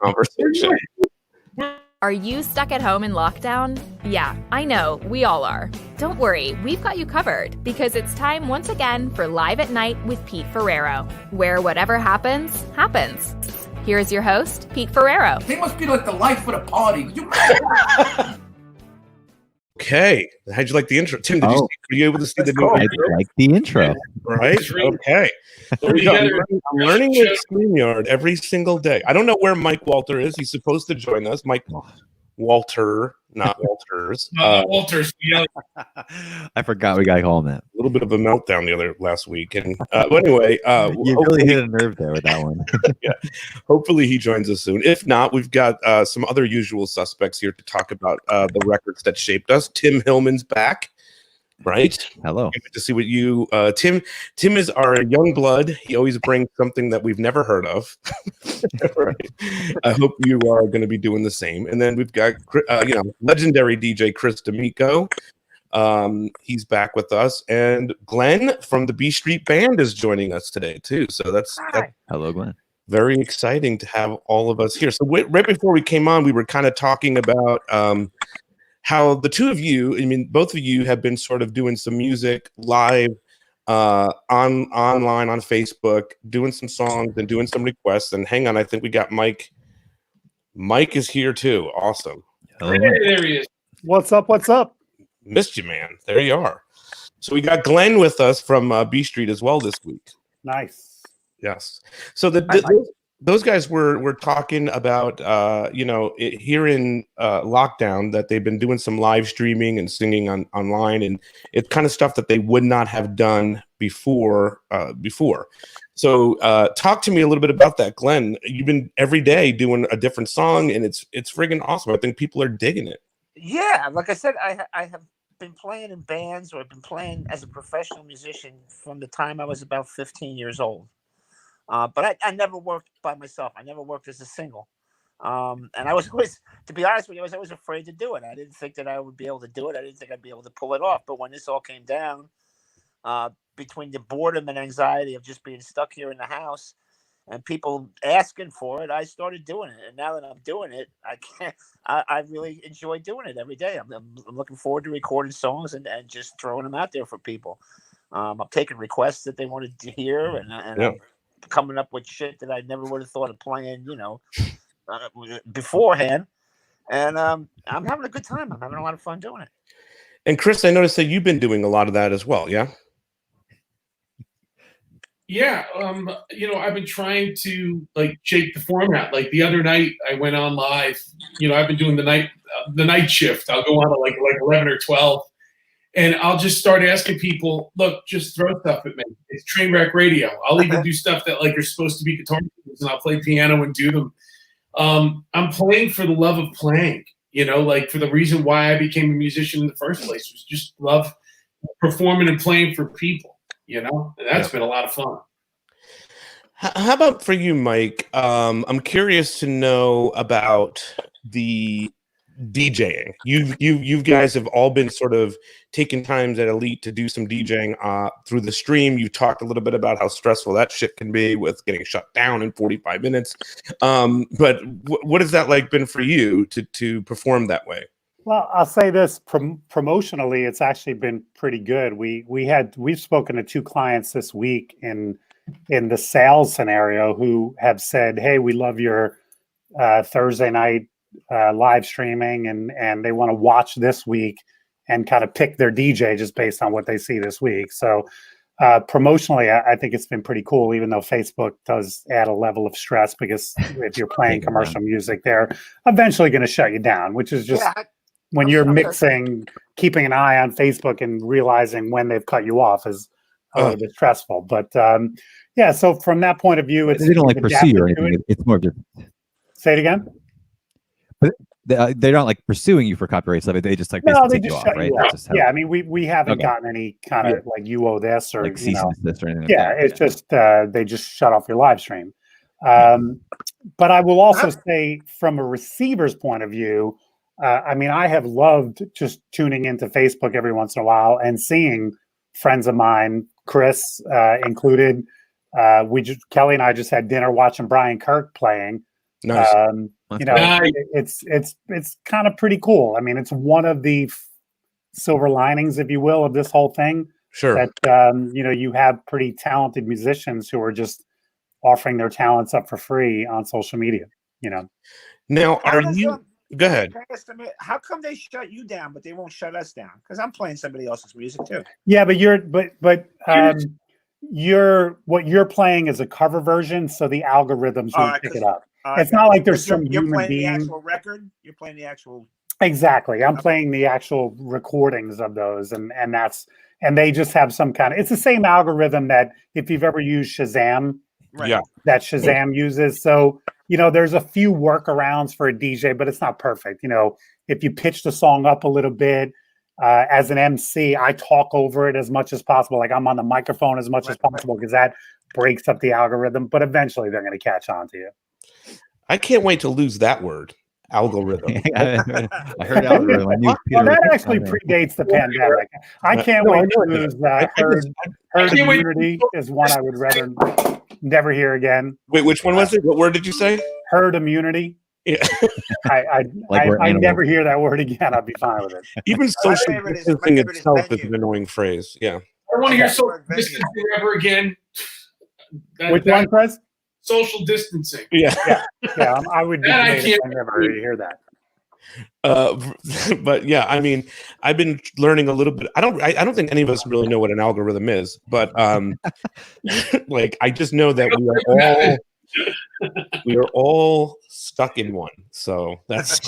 conversation. Are you stuck at home in lockdown? Yeah, I know, we all are. Don't worry, we've got you covered because it's time once again for Live at Night with Pete Ferrero, where whatever happens, happens. Here's your host, Pete Ferrero. They must be like the life of the party. Okay, how'd you like the intro? Tim, were you able to see the new I like the intro. Right? Okay. I'm learning with StreamYard every single day. I don't know where Mike Walter is. He's supposed to join us. Mike Walter, not Walters. Walters. Yeah. I forgot we got to call him that. A little bit of a meltdown last week. And anyway, you really hit a nerve there with that one. Yeah. Hopefully he joins us soon. If not, we've got some other usual suspects here to talk about the records that shaped us. Tim Hillman's back. Right. Hello. Good to see what you, Tim. Tim is our young blood. He always brings something that we've never heard of. Right. I hope you are going to be doing the same. And then we've got, legendary DJ Chris D'Amico. He's back with us, and Glenn from the B Street Band is joining us today too. So that's hello, Glenn. Very exciting to have all of us here. So right before we came on, we were kind of talking about how the two of you, both of you have been sort of doing some music live online on Facebook, doing some songs and doing some requests. And hang on, I think we got Mike. Mike is here too. Awesome. Hey, there he is. What's up? What's up? Missed you, man. There you are. So we got Glenn with us from B Street as well this week. Nice. Yes. So those guys were talking about, here in lockdown that they've been doing some live streaming and singing online, and it's kind of stuff that they would not have done before. So talk to me a little bit about that, Glenn. You've been every day doing a different song, and it's friggin' awesome. I think people are digging it. Yeah, like I said, I have been playing in bands, or I've been playing as a professional musician from the time I was about 15 years old. But I never worked by myself. I never worked as a single. And I was always, to be honest with you, I was always afraid to do it. I didn't think that I would be able to do it. I didn't think I'd be able to pull it off. But when this all came down, between the boredom and anxiety of just being stuck here in the house and people asking for it, I started doing it. And now that I'm doing it, I really enjoy doing it every day. I'm looking forward to recording songs and just throwing them out there for people. I'm taking requests that they wanted to hear, and I'm coming up with shit that I never would have thought of playing, beforehand. And I'm having a good time. I'm having a lot of fun doing it. And Chris, I noticed that you've been doing a lot of that as well. Yeah. Yeah. I've been trying to shape the format. Like the other night I went on live, I've been doing the night shift. I'll go on at like 11 or 12. And I'll just start asking people, look, just throw stuff at me. It's train wreck radio. I'll even do stuff that are supposed to be guitar, and I'll play piano and do them. I'm playing for the love of playing, for the reason why I became a musician in the first place was just love performing and playing for people, and that's been a lot of fun. How about for you, Mike? I'm curious to know about the DJing. You guys have all been sort of taking times at Elite to do some DJing through the stream. You've talked a little bit about how stressful that shit can be with getting shut down in 45 minutes. But what has that been for you to perform that way? Well, I'll say this promotionally, it's actually been pretty good. We've spoken to 2 clients this week in the sales scenario who have said, "Hey, we love your Thursday night live streaming, and they want to watch this week and kind of pick their DJ just based on what they see this week." So promotionally, I think it's been pretty cool, even though Facebook does add a level of stress because if you're playing commercial music, they're eventually going to shut you down, which is just when you're mixing, keeping an eye on Facebook and realizing when they've cut you off is a little bit stressful. But so from that point of view, they don't pursue you or anything. It's more just say it again. But they're not pursuing you for copyright stuff. They just basically take you off, right? I mean, we haven't gotten any kind of you owe this or cease and desist or anything. It's just they just shut off your live stream. But I will also say, from a receiver's point of view, I have loved just tuning into Facebook every once in a while and seeing friends of mine, Chris included. Kelly and I just had dinner watching Brian Kirk playing. Nice. You know, Nice. it's kind of pretty cool. I mean, it's one of the silver linings, if you will, of this whole thing. Sure. That you know, you have pretty talented musicians who are just offering their talents up for free on social media. You know. Now, How are does, you? Go ahead. can I ask them, how come they shut you down, but they won't shut us down? Because I'm playing somebody else's music too. Yeah, but what you're playing is a cover version, so the algorithms won't pick it up. It's not like there's some you're human playing being. the actual record. You're playing the actual. Exactly. I'm playing the actual recordings of those, and they just have some kind of. It's the same algorithm that if you've ever used Shazam, Right. Yeah. that Shazam uses. So you know, there's a few workarounds for a DJ, but it's not perfect. You know, if you pitch the song up a little bit. As an MC, I talk over it as much as possible. Like I'm on the microphone as much as possible because that breaks up the algorithm. But eventually, they're going to catch on to you. I can't wait to lose that word, algorithm. I heard algorithm. I knew Well, Peter that would- actually predates the pandemic. I can't wait to lose herd immunity is one I would rather never hear again. Wait, which one was it? What word did you say? Herd immunity. Yeah. I never hear that word again. I'll be fine with it. Even social distancing itself is an annoying phrase. Yeah. I don't want to hear social distancing ever again. Which one, Chris? Social distancing. Yeah. I would be great if I never hear that. But yeah, I mean, I've been learning a little bit. I don't think any of us really know what an algorithm is, but like I just know that we are all stuck in one. So that's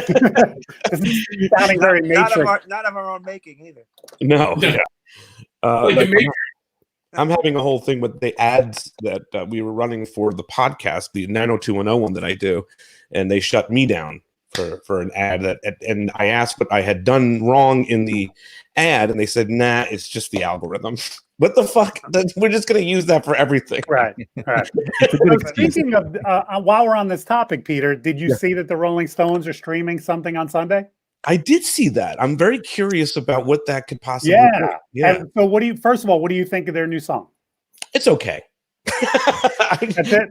sounding very matrix. Not of our own making either. No. Yeah. I'm having a whole thing with the ads that we were running for the podcast, the 90210 one that I do, and they shut me down for an ad and I asked what I had done wrong in the ad, and they said, "Nah, it's just the algorithm." What the fuck? We're just going to use that for everything. Right. So speaking of, while we're on this topic, Peter, did you see that the Rolling Stones are streaming something on Sunday? I did see that. I'm very curious about what that could possibly be. Yeah. And so first of all, what do you think of their new song? It's okay. That's it.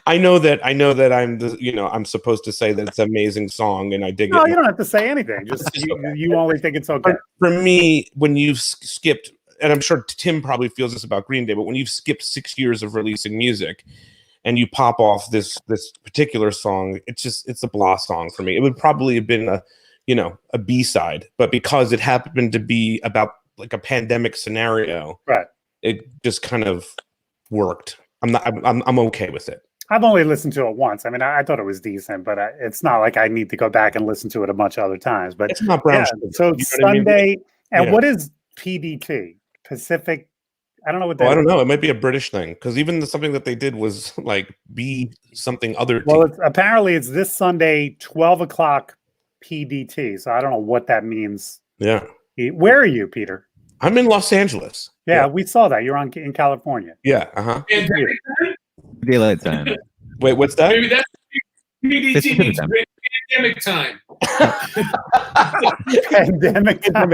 I know that I'm supposed to say that it's an amazing song and I dig it. No, you don't have to say anything. Just you only think it's okay. For me, when you've skipped, and I'm sure Tim probably feels this about Green Day, but when you've skipped 6 years of releasing music and you pop off this particular song, it's a blah song for me. It would probably have been a B-side, but because it happened to be about like a pandemic scenario, right? It just kind of worked. I'm okay with it. I've only listened to it once. I mean, I thought it was decent, but it's not like I need to go back and listen to it a bunch of other times. But it's not brown. Yeah, so Sunday, and what is PDT? Pacific? I don't know what that is. I don't know. It might be a British thing because even something that they did was like be something other. Well, apparently it's this Sunday, 12 o'clock PDT. So I don't know what that means. Yeah. Where are you, Peter? I'm in Los Angeles. Yeah, we saw that. You're in California. Yeah. Uh-huh. Daylight time. Wait, what's that? Maybe that's PDT means pandemic time. Pandemic time.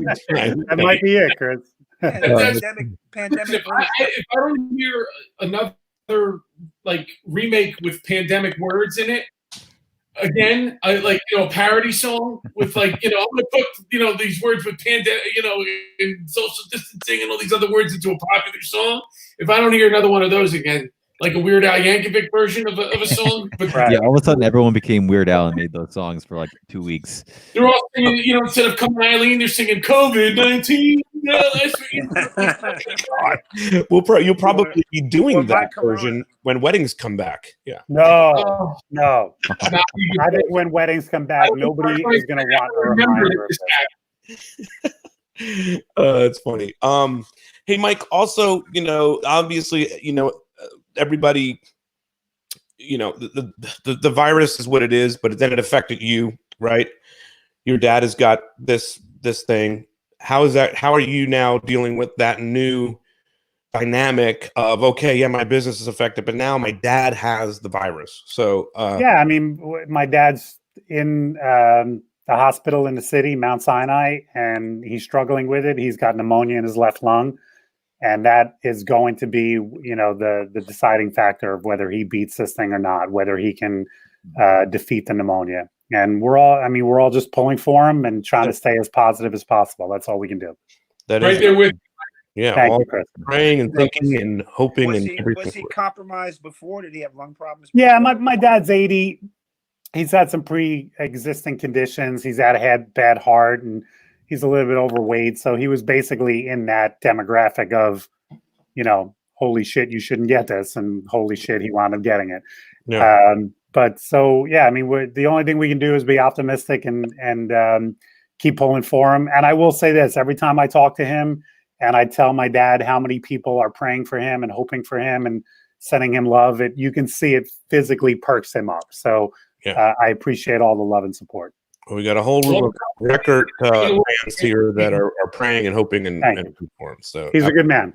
That might be it, Chris. Pandemic. If I don't hear another like remake with pandemic words in it again, a parody song with I'm gonna put these words with pandemic, and social distancing and all these other words into a popular song. If I don't hear another one of those again, like a Weird Al Yankovic version of a song. But yeah, all of a sudden everyone became Weird Al and made those songs for like 2 weeks. They're all singing, instead of "Come on, Eileen," they're singing "COVID-19." You'll probably be doing that version when weddings come back. Yeah. No. I think when weddings come back, nobody is going to want a reminder of that. It's funny. Hey, Mike. Also, obviously, everybody, the virus is what it is, but then it affected you, right? Your dad has got this thing. How is that? How are you now dealing with that new dynamic of, okay, yeah, my business is affected, but now my dad has the virus. So, yeah, I mean, my dad's in the hospital in the city, Mount Sinai, and he's struggling with it. He's got pneumonia in his left lung. And that is going to be, the deciding factor of whether he beats this thing or not, whether he can defeat the pneumonia. And we're all just pulling for him and trying to stay as positive as possible. That's all we can do. That Right is, there with yeah, Thank all you, Chris. praying and thinking and hoping Was and he everything. compromised before? Did he have lung problems? Yeah, before? my dad's 80. He's had some pre-existing conditions. He's had a bad heart, and he's a little bit overweight. So he was basically in that demographic of, holy shit, you shouldn't get this, and holy shit, he wound up getting it. Yeah. But so, yeah, I mean, the only thing we can do is be optimistic and keep pulling for him. And I will say this, every time I talk to him and I tell my dad how many people are praying for him and hoping for him and sending him love, you can see it physically perks him up. So I appreciate all the love and support. We got a whole room of record fans here that are praying and hoping and for him. So he's a good man.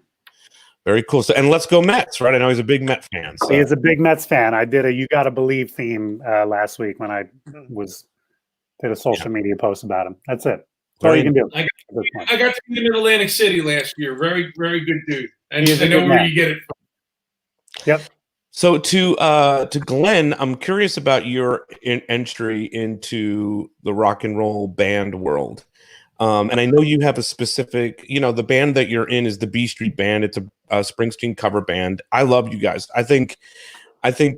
Very cool. So, and let's go Mets, right? I know he's a big Met fan. So. He is a big Mets fan. I did a "You Gotta Believe" theme last week when I did a social media post about him. That's it. That's all you can do. I got to meet him in Atlantic City last year. Very, very good dude. And I know where man. you get it from. Yep. So to Glenn, I'm curious about your entry into the rock and roll band world. And I know you have a specific, the band that you're in is the B Street Band. It's a Springsteen cover band. I love you guys. I think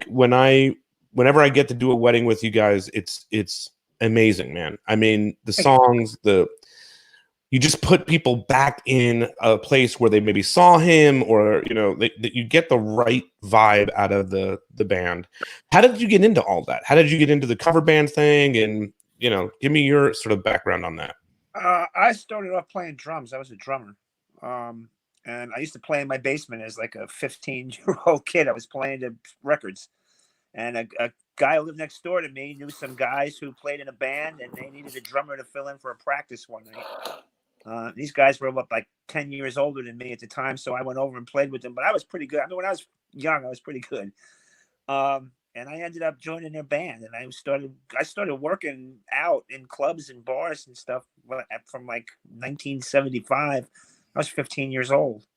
whenever I get to do a wedding with you guys, it's amazing, man. I mean, the songs, you just put people back in a place where they maybe saw him, or that you get the right vibe out of the band. How did you get into all that? How did you get into the cover band thing? And give me your sort of background on that. I started off playing drums. I was a drummer, and I used to play in my basement as like a 15-year-old kid. I was playing the records, and a guy who lived next door to me knew some guys who played in a band, and they needed a drummer to fill in for a practice one night. These guys were about like 10 years older than me at the time, so I went over and played with them. But I was pretty good. I mean, when I was young, I was pretty good. And I ended up joining their band, and I started working out in clubs and bars and stuff from like 1975. I was 15 years old,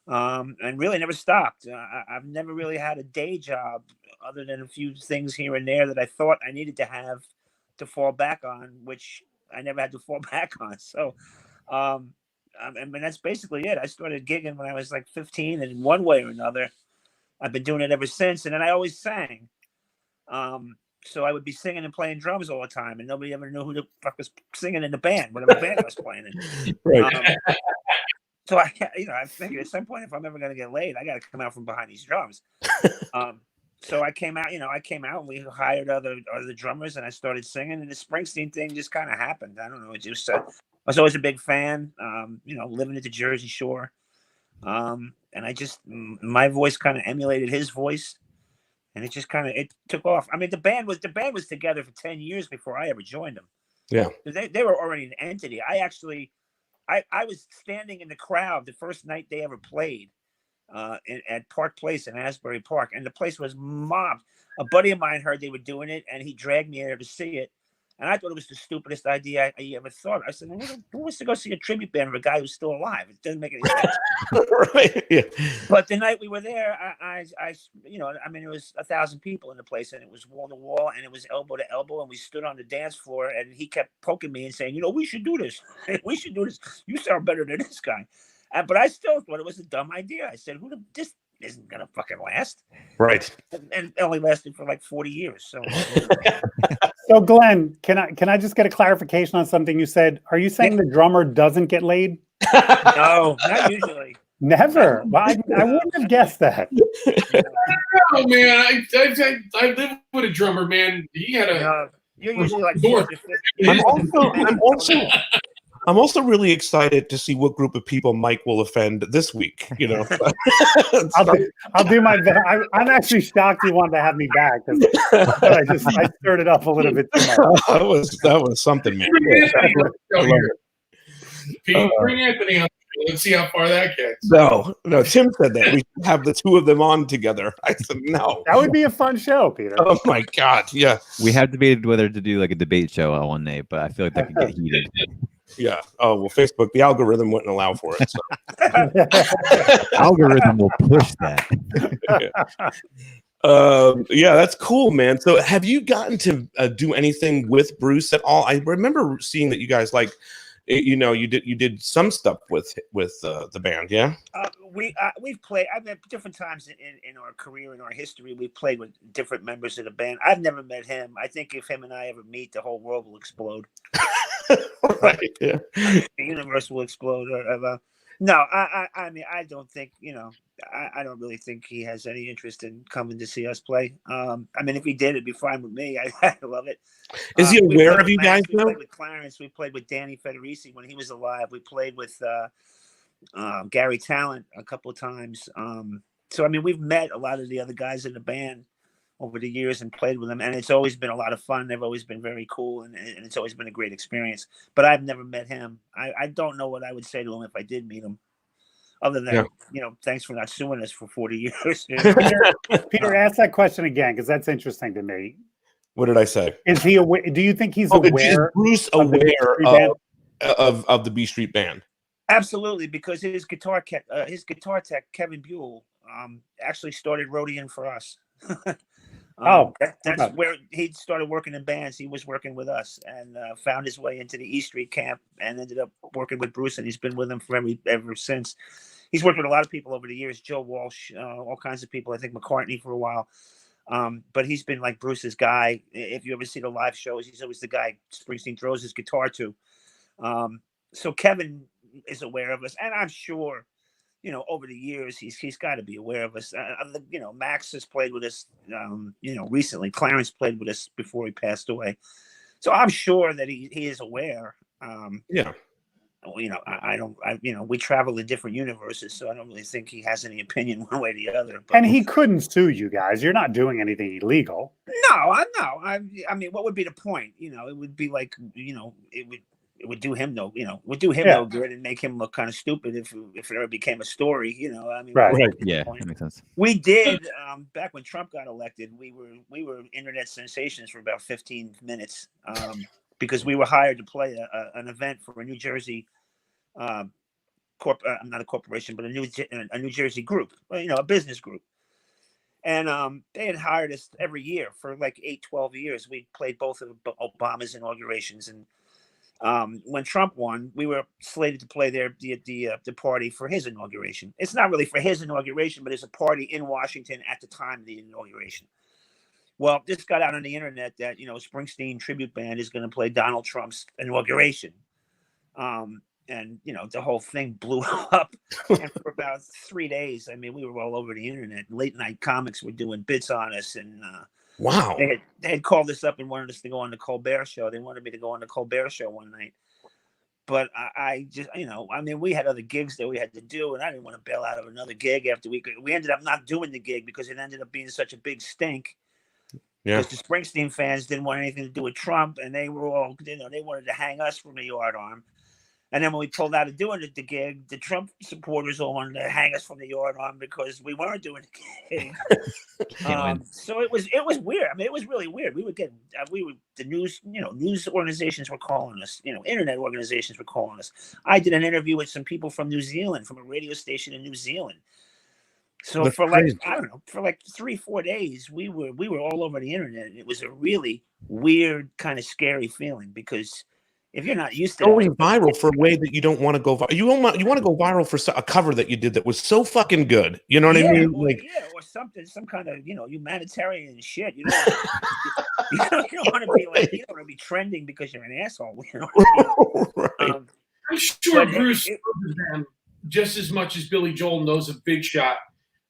and really never stopped. I've never really had a day job other than a few things here and there that I thought I needed to have to fall back on, which I never had to fall back on. So, I mean, that's basically it. I started gigging when I was like 15, and in one way or another, I've been doing it ever since. And then I always sang. So I would be singing and playing drums all the time, and nobody ever knew who the fuck was singing in the band, whatever band I was playing in. Right. So I figured at some point, if I'm ever going to get laid, I got to come out from behind these drums. So I came out, and we hired other drummers, and I started singing, and the Springsteen thing just kind of happened. I don't know. It just, I was always a big fan, living at the Jersey Shore. And my voice kind of emulated his voice, and it just it took off. I mean, the band was together for 10 years before I ever joined them. Yeah. They were already an entity. I was standing in the crowd the first night they ever played at Park Place in Asbury Park, and the place was mobbed. A buddy of mine heard they were doing it, and he dragged me there to see it. And I thought it was the stupidest idea I ever thought. I said, who wants to go see a tribute band of a guy who's still alive? It doesn't make any sense. Right. Yeah. But the night we were there, it was 1,000 people in the place, and it was wall to wall, and it was elbow to elbow, and we stood on the dance floor, and he kept poking me and saying, we should do this. We should do this. You sound better than this guy. But I still thought it was a dumb idea. I said, this isn't going to fucking last. Right. And it only lasted for like 40 years. So, So Glenn, can I just get a clarification on something you said? Are you saying the drummer doesn't get laid? No, not usually. Never. Well, I wouldn't have guessed that. Oh man, I live with a drummer, man. He had a. You're usually like I'm also really excited to see what group of people Mike will offend this week. I'll do my best. I'm actually shocked he wanted to have me back. I stirred it up a little bit too much. That was something, man. Pete, bring Anthony on. Let's see how far that gets. No, Tim said that we should have the two of them on together. I said no. That would be a fun show, Peter. Oh my God, yeah. We have debated whether to do like a debate show on one day, but I feel like that could get heated. Yeah. Oh well, Facebook, the algorithm wouldn't allow for it. So. Algorithm will push that. Yeah, that's cool, man. So have you gotten to do anything with Bruce at all? I remember seeing that you guys you did some stuff with the band. Yeah. We've played. I mean, different times in our career, in our history, we've played with different members of the band. I've never met him. I think if him and I ever meet, the whole world will explode. Right. Yeah. The universe will explode. No, I mean, I don't think, I don't really think he has any interest in coming to see us play. I mean, if he did, it'd be fine with me. I love it. Is he aware of you guys? We played with Clarence. We played with Danny Federici when he was alive. We played with Gary Talent a couple of times. So, I mean, we've met a lot of the other guys in the band over the years and played with them. And it's always been a lot of fun. They've always been very cool. And it's always been a great experience. But I've never met him. I don't know what I would say to him if I did meet him. Other than, thanks for not suing us for 40 years. Peter, ask that question again, because that's interesting to me. What did I say? Is he aware? Do you think he's aware? Is Bruce aware of the B Street Band? Absolutely, because his guitar tech, Kevin Buell, actually started roadieing for us. That's where he started working in bands. He was working with us and found his way into the E Street camp and ended up working with Bruce, and he's been with him ever since. He's worked with a lot of people over the years, Joe Walsh, all kinds of people. I think McCartney for a while. But he's been like Bruce's guy. If you ever see the live shows, he's always the guy Springsteen throws his guitar to. So Kevin is aware of us, and I'm sure, over the years, he's got to be aware of us. Max has played with us, recently. Clarence played with us before he passed away. So I'm sure that he is aware. We travel in different universes, so I don't really think he has any opinion one way or the other. But, and he couldn't sue you guys. You're not doing anything illegal. No, I mean, what would be the point? It would be like, it would do him no good and make him look kind of stupid if it ever became a story. I mean, right. Yeah, that makes sense. We did back when Trump got elected. We were internet sensations for about 15 minutes because we were hired to play an event for a New Jersey not a corporation, but a New Jersey group, a business group. And they had hired us every year for like 12 years. We played both of Obama's inaugurations, and when Trump won, we were slated to play the party for his inauguration. It's not really for his inauguration, but it's a party in Washington at the time of the inauguration. Well, this got out on the internet that, Springsteen tribute band is going to play Donald Trump's inauguration. And, the whole thing blew up. And for about 3 days, I mean, we were all over the internet. Late night comics were doing bits on us. And wow. They had called us up and wanted us to go on the Colbert Show. They wanted me to go on the Colbert Show one night. But I just, we had other gigs that we had to do, and I didn't want to bail out of another gig after we ended up not doing the gig because it ended up being such a big stink. Yeah. Because the Springsteen fans didn't want anything to do with Trump, and they were all, they wanted to hang us from the yard arm. And then when we pulled out of doing the gig, the Trump supporters all wanted to hang us from the yard arm because we weren't doing the gig. So it was weird. I mean, it was really weird. The news organizations were calling us, internet organizations were calling us. I did an interview with some people from New Zealand, from a radio station in New Zealand. So that's for crazy. For 3-4 days, we were all over the internet. And it was a really weird, kind of scary feeling because if you're not used to going viral for a way that you don't want to go viral, you want to go viral for a cover that you did that was so fucking good. You know what I mean? Or something, some kind of humanitarian shit. You don't want to be you don't want to be trending because you're an asshole. Right. I'm sure Bruce knows them just as much as Billy Joel knows a Big Shot.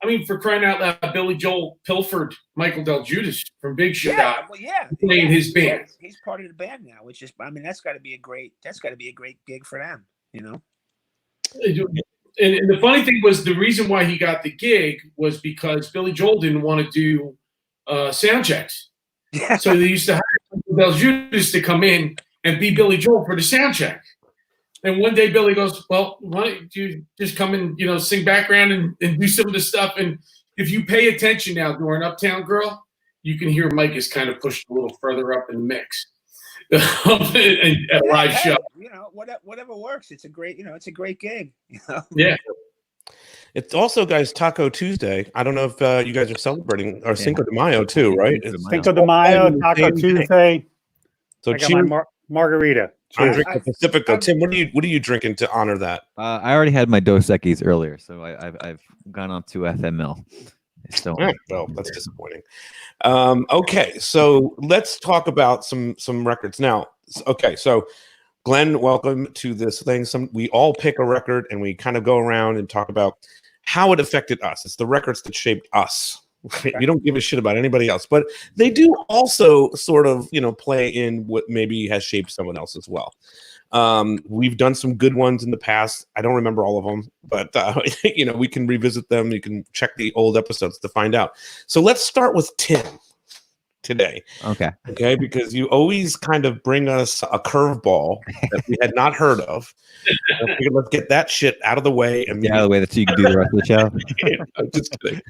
I mean, for crying out loud, Billy Joel pilfered Michael Del Giudice from Big Shot. Playing his band. He's part of the band now, which is, that's got to be a great gig for them, And the funny thing was, the reason why he got the gig was because Billy Joel didn't want to do sound checks. Yeah. So they used to hire Del Giudice to come in and be Billy Joel for the sound check. And one day Billy goes, well, why don't you just come and, sing background and do some of the stuff. And if you pay attention now during Uptown Girl, you can hear Mike is kind of pushed a little further up in the mix at a live show. Whatever works. It's a great, it's a great gig. Yeah. It's also, guys, Taco Tuesday. I don't know if you guys are celebrating or Cinco de Mayo too, right? Cinco de It's Mayo. Cinco de Mayo, on the Taco same day. Tuesday. So I got my cheers. margarita. I'm Cheers. drinking Pacifico. Tim, what are you drinking to honor that? I already had my Dos Equis earlier, so I've gone on to FML. So Well, that's disappointing. Okay, so let's talk about some records now. Okay, so Glenn, welcome to this thing. We all pick a record and we kind of go around and talk about how it affected us. It's the records that shaped us. We don't give a shit about anybody else, but they do also sort of, play in what maybe has shaped someone else as well. We've done some good ones in the past. I don't remember all of them, but we can revisit them. You can check the old episodes to find out. So let's start with Tim today. Okay, because you always kind of bring us a curveball that we had not heard of. Let's get that shit out of the way and out of the way so you can do the rest of the show. I'm just kidding.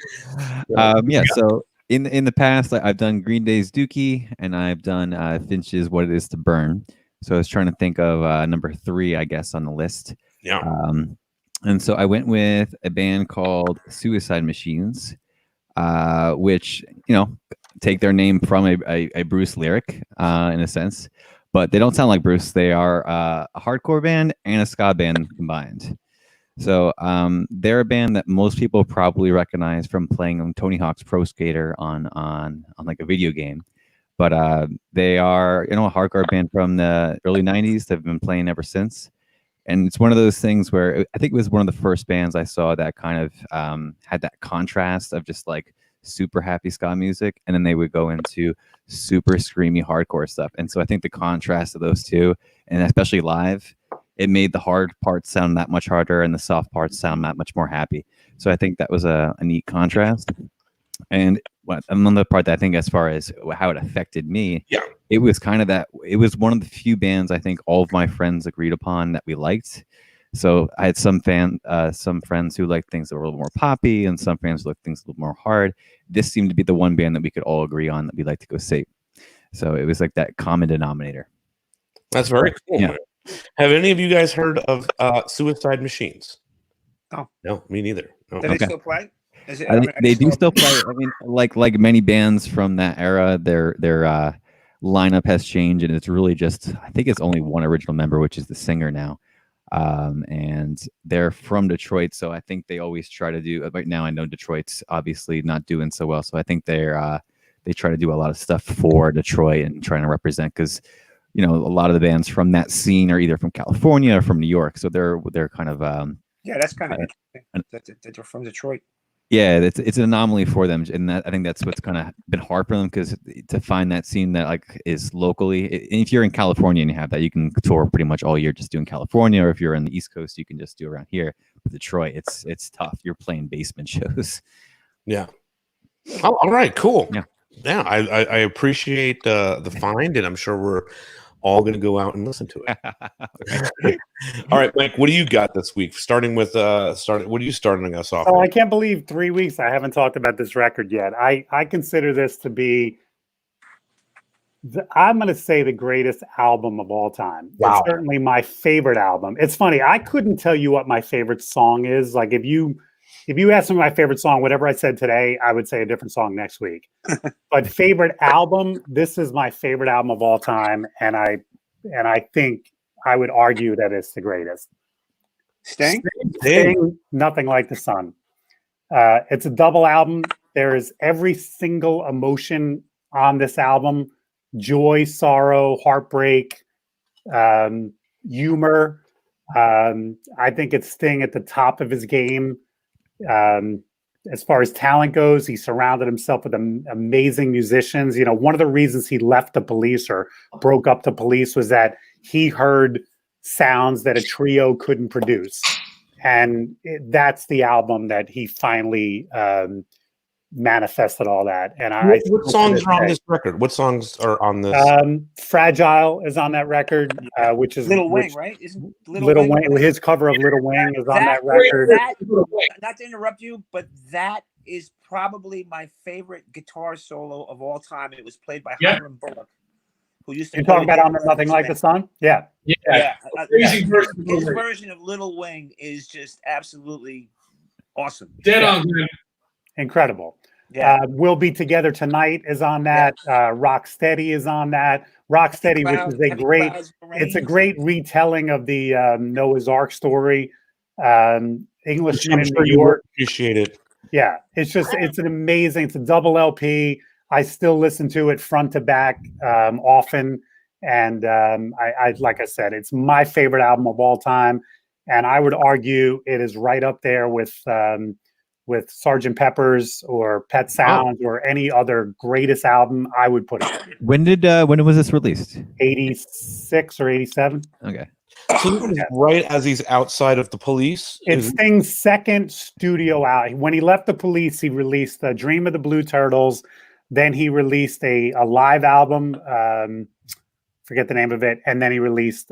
So in the past, I've done Green Day's Dookie and I've done Finch's What It Is to Burn. So I was trying to think of number 3, I guess, on the list. Yeah. And so I went with a band called Suicide Machines, which take their name from a Bruce lyric in a sense, but they don't sound like Bruce. They are a hardcore band and a ska band combined. So they're a band that most people probably recognize from playing on Tony Hawk's Pro Skater on like a video game. But they are a hardcore band from the early 90s. They've been playing ever since. And it's one of those things where I think it was one of the first bands I saw that kind of had that contrast of just like super happy ska music, and then they would go into super screamy hardcore stuff. And so I think the contrast of those two, and especially live, it made the hard parts sound that much harder and the soft parts sound that much more happy. So I think that was a neat contrast. And another part that I think, as far as how it affected me, it was kind of that it was one of the few bands I think all of my friends agreed upon that we liked. So I had some friends who liked things that were a little more poppy, and some fans who liked things a little more hard. This seemed to be the one band that we could all agree on that we'd like to go see. So it was like that common denominator. That's very cool. Yeah. Have any of you guys heard of Suicide Machines? No. No, me neither. No. Do they still play? They do still play. I mean, like many bands from that era, their lineup has changed, and it's really just, I think it's only one original member, which is the singer now. And they're from Detroit, so I think they always try to do. Right now, I know Detroit's obviously not doing so well, so I think they try to do a lot of stuff for Detroit and trying to represent, because a lot of the bands from that scene are either from California or from New York, so they're kind of that's kind of interesting that they're from Detroit. Yeah, it's an anomaly for them, and I think that's what's kind of been hard for them, because to find that scene that like is locally. If you're in California and you have that, you can tour pretty much all year just doing California, or if you're in the East Coast, you can just do around here. But Detroit, it's tough. You're playing basement shows. Yeah. Oh, all right. Cool. Yeah. I appreciate the find, and I'm sure we're all going to go out and listen to it. All right, Mike, what do you got this week? Starting with what are you starting us off with? I can't believe 3 weeks I haven't talked about this record yet. I consider this to be, I'm going to say, the greatest album of all time. Wow. It's certainly my favorite album. It's funny, I couldn't tell you what my favorite song is. Like if you asked me my favorite song, whatever I said today, I would say a different song next week. But favorite album, this is my favorite album of all time, and I think I would argue that it's the greatest. Sting? Sting, Nothing Like the Sun. It's a double album. There is every single emotion on this album: joy, sorrow, heartbreak, humor. I think it's Sting at the top of his game. As far as talent goes, he surrounded himself with amazing musicians. One of the reasons he left the Police or broke up the Police was that he heard sounds that a trio couldn't produce. And that's the album that he finally manifested all that. And what songs are on this record? What songs are on this? Fragile is on that record, which is Little Wing, right? Isn't Little Wing? His cover of Little Wing is on that record. Not to interrupt you, but that is probably my favorite guitar solo of all time. It was played by Hiram Bullock, who used to. You're talking about on Nothing Like the Sun? Yeah. His version of Little Wing is just absolutely Awesome. Dead Yeah. on. Glenn. Incredible. Yeah. We'll Be Together Tonight is on that. Rocksteady is on that. Rocksteady, which is it's a great retelling of the Noah's Ark story. Englishman in New York. Appreciate it. Yeah, it's an amazing, it's a double LP. I still listen to it front to back often. And I like I said, it's my favorite album of all time. And I would argue it is right up there with Sgt. Pepper's or Pet Sounds or any other greatest album. I would put it. When was this released? 86 or 87. Okay. So this is right as he's outside of the Police. It's Sting's second studio out. When he left the Police, he released Dream of the Blue Turtles. Then he released a live album, forget the name of it, and then he released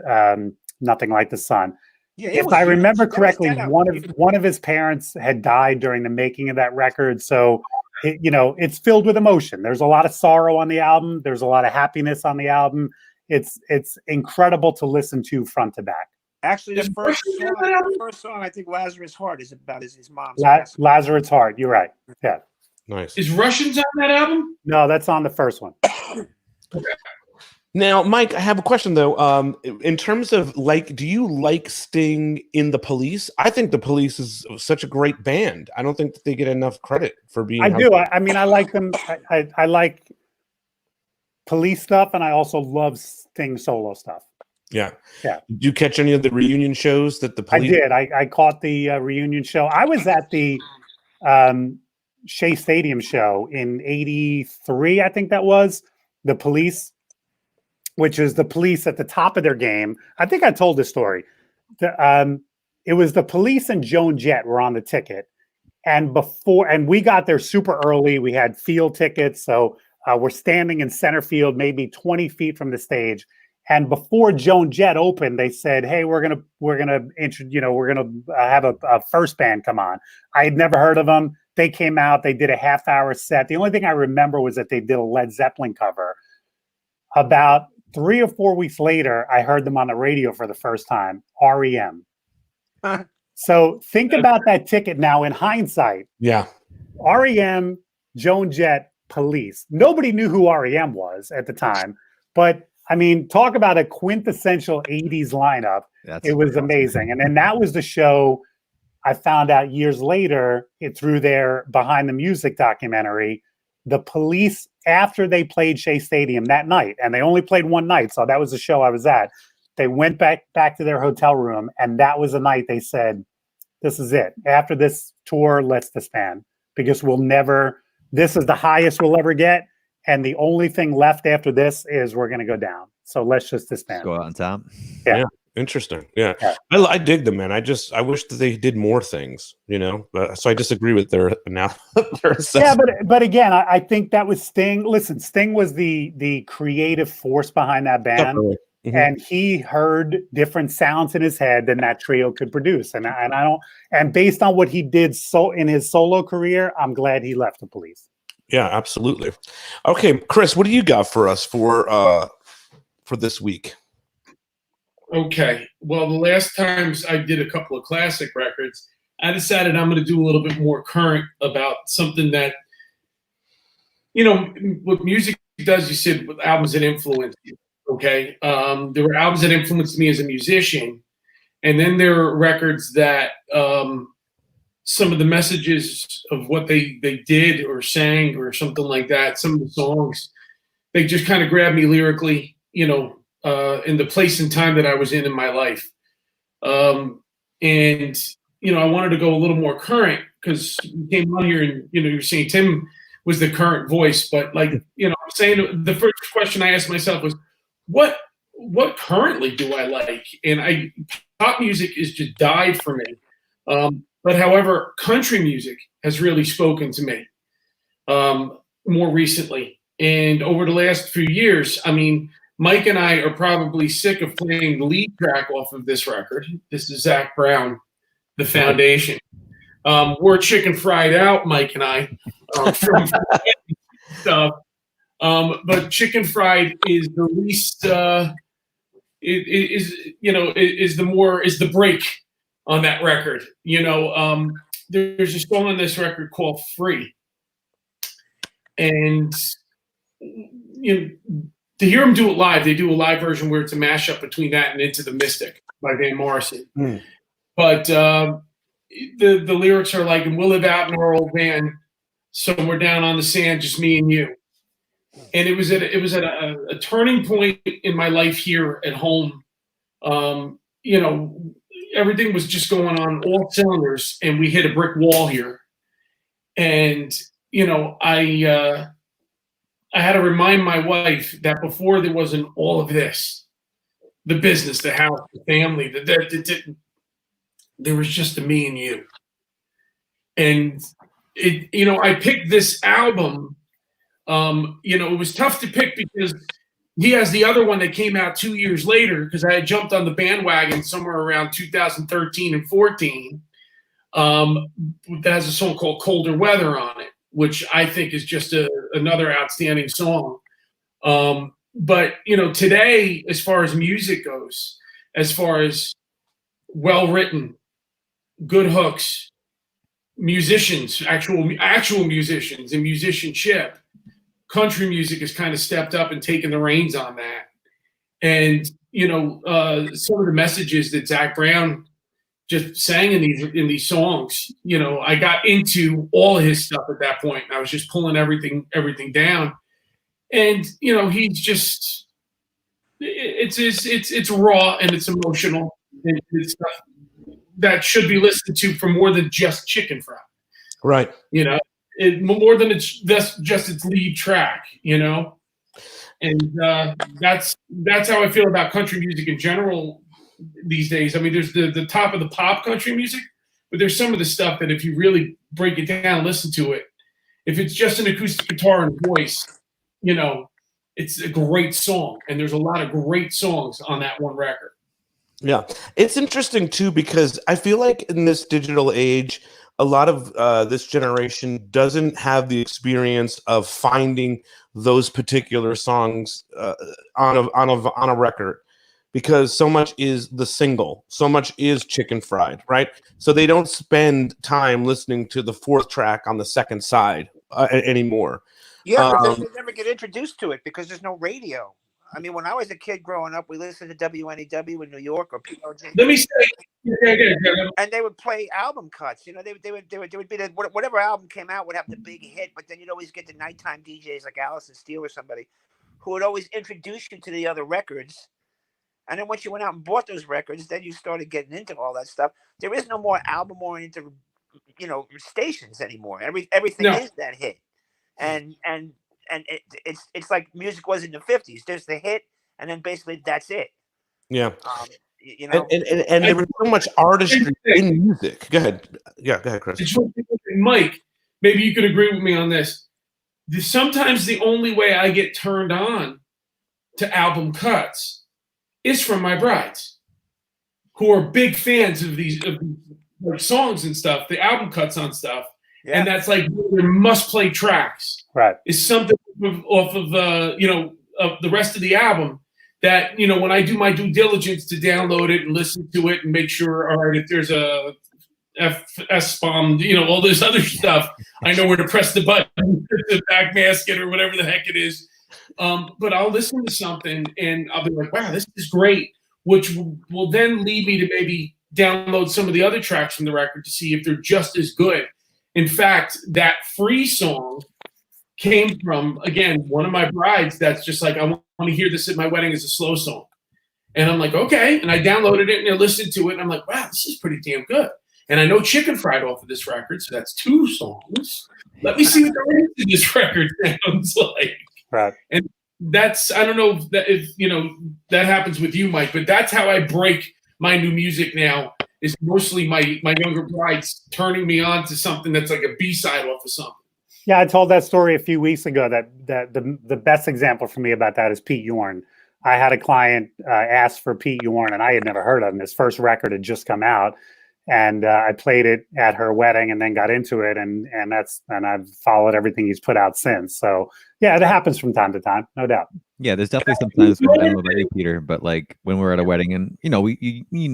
Nothing Like the Sun. Yeah, if I remember correctly, one of his parents had died during the making of that record, so it's filled with emotion. There's a lot of sorrow on the album. There's a lot of happiness on the album. It's incredible to listen to front to back. Actually, the first song, I think Lazarus Heart, is about his mom's. Lazarus Heart. You're right. Yeah. Nice. Is Russians on that album? No, that's on the first one. Now, Mike, I have a question though. In terms of do you like Sting in the Police? I think the Police is such a great band. I don't think that they get enough credit for being. I do. I mean, I like them. I like Police stuff, and I also love Sting solo stuff. Yeah. Did you catch any of the reunion shows that the Police? I did. I caught the reunion show. I was at the Shea Stadium show in '83. I think that was the Police, which is the Police at the top of their game. I think I told this story. It was the Police and Joan Jett were on the ticket, and we got there super early. We had field tickets, so we're standing in center field, maybe 20 feet from the stage. And before Joan Jett opened, they said, "Hey, we're gonna have a first band come on." I had never heard of them. They came out. They did a half-hour set. The only thing I remember was that they did a Led Zeppelin cover. About 3 or 4 weeks later, I heard them on the radio for the first time. REM. So think about that ticket now in hindsight. Yeah. REM, Joan Jett, Police. Nobody knew who REM was at the time, but I mean, talk about a quintessential 80s lineup. It was amazing. And then that was the show I found out years later through their Behind the Music documentary. The Police, after they played Shea Stadium that night, and they only played one night, so that was the show I was at, they went back to their hotel room, and that was the night they said, "This is it. After this tour, let's disband, because this is the highest we'll ever get. And the only thing left after this is we're going to go down. So let's just disband." Go out on top. Yeah. Interesting. Yeah. I dig them, man. I wish that they did more things, so I disagree with their assessment. Yeah, but again, I think that was Sting. Listen, Sting was the creative force behind that band. Mm-hmm. And he heard different sounds in his head than that trio could produce. And based on what he did in his solo career, I'm glad he left the Police. Yeah, absolutely. Okay, Chris, what do you got for us for this week? Okay. Well, the last times I did a couple of classic records, I decided I'm going to do a little bit more current about something that, what music does. You said with albums that influence you. Okay. There were albums that influenced me as a musician, and then there are records that some of the messages of what they did or sang or something like that, some of the songs, they just kind of grabbed me lyrically, in the place and time that I was in my life. And, I wanted to go a little more current because you came on here and, you're saying Tim was the current voice, but I'm saying the first question I asked myself was, what currently do I like? And pop music has just died for me. But however, country music has really spoken to me more recently. And over the last few years, I mean, Mike and I are probably sick of playing the lead track off of this record. This is Zach Brown, The Foundation. We're chicken fried out, Mike and I, from stuff. But Chicken Fried is the least, is the break on that record. There's a song on this record called "Free," and to hear them do it live, they do a live version where it's a mashup between that and "Into the Mystic" by Van Morrison. But the lyrics are like, "And we'll live out in our old van, somewhere down on the sand, just me and you." And it was at a turning point in my life here at home. Everything was just going on all cylinders, and we hit a brick wall here. And I had to remind my wife that before there wasn't all of this, the business, the house, the family, there was just a me and you. And I picked this album. It was tough to pick because he has the other one that came out 2 years later, because I had jumped on the bandwagon somewhere around 2013 and 14. That has a song called "Colder Weather" on it, which I think is just another outstanding song. But today, as far as music goes, as far as well-written, good hooks, musicians, actual musicians and musicianship, country music has kind of stepped up and taken the reins on that. And some of the messages that Zach Brown just sang in these songs, I got into all of his stuff at that point. I was just pulling everything down. And he's just, it's raw and it's emotional, and it's stuff that should be listened to for more than just Chicken Fry. Right. More than it's just its lead track, and that's how I feel about country music in general these days. I mean, there's the top of the pop country music, but there's some of the stuff that if you really break it down and listen to it, if it's just an acoustic guitar and voice, it's a great song, and there's a lot of great songs on that one record. Yeah, it's interesting too, because I feel like in this digital age, a lot of this generation doesn't have the experience of finding those particular songs on a record, because so much is the single, so much is Chicken Fried, right? So they don't spend time listening to the fourth track on the second side anymore. Yeah, because they never get introduced to it because there's no radio. I mean, when I was a kid growing up, we listened to WNEW in New York or PRJ. Let me say, and they would play album cuts. They would be whatever album came out would have the big hit, but then you'd always get the nighttime DJs like Allison Steele or somebody who would always introduce you to the other records. And then once you went out and bought those records, then you started getting into all that stuff. There is no more album-oriented, stations anymore. Everything is that hit, and it's like music was in the 50s. There's the hit, and then basically that's it. Yeah. And there was so much artistry in music. Go ahead. Yeah, go ahead, Chris. Mike, maybe you could agree with me on this. Sometimes the only way I get turned on to album cuts is from my brides, who are big fans of these songs and stuff, the album cuts on stuff. Yeah. And that's like their must-play tracks. Right. Is something off of of the rest of the album that, when I do my due diligence to download it and listen to it and make sure, all right, if there's a S-bomb, all this other stuff, I know where to press the button, the backmasket or whatever the heck it is. But I'll listen to something and I'll be like, wow, this is great, which will then lead me to maybe download some of the other tracks from the record to see if they're just as good. In fact, that Free song came from, again, one of my brides that's just like, I want to hear this at my wedding as a slow song. And I'm like, okay. And I downloaded it and I listened to it and I'm like, wow, this is pretty damn good. And I know Chicken Fried off of this record, so that's 2 songs. Let me see what the rest of this record sounds like. Right. And that's, I don't know if that happens with you, Mike, but that's how I break my new music now. Is mostly my younger brides turning me on to something that's like a B-side off of something. Yeah, I told that story a few weeks ago. That the best example for me about that is Pete Yorn. I had a client ask for Pete Yorn, and I had never heard of him. His first record had just come out, and I played it at her wedding, and then got into it, and I've followed everything he's put out since. So yeah, it happens from time to time, no doubt. Yeah, there's definitely sometimes when, I don't know about you, Peter, but like when we're at a wedding and you know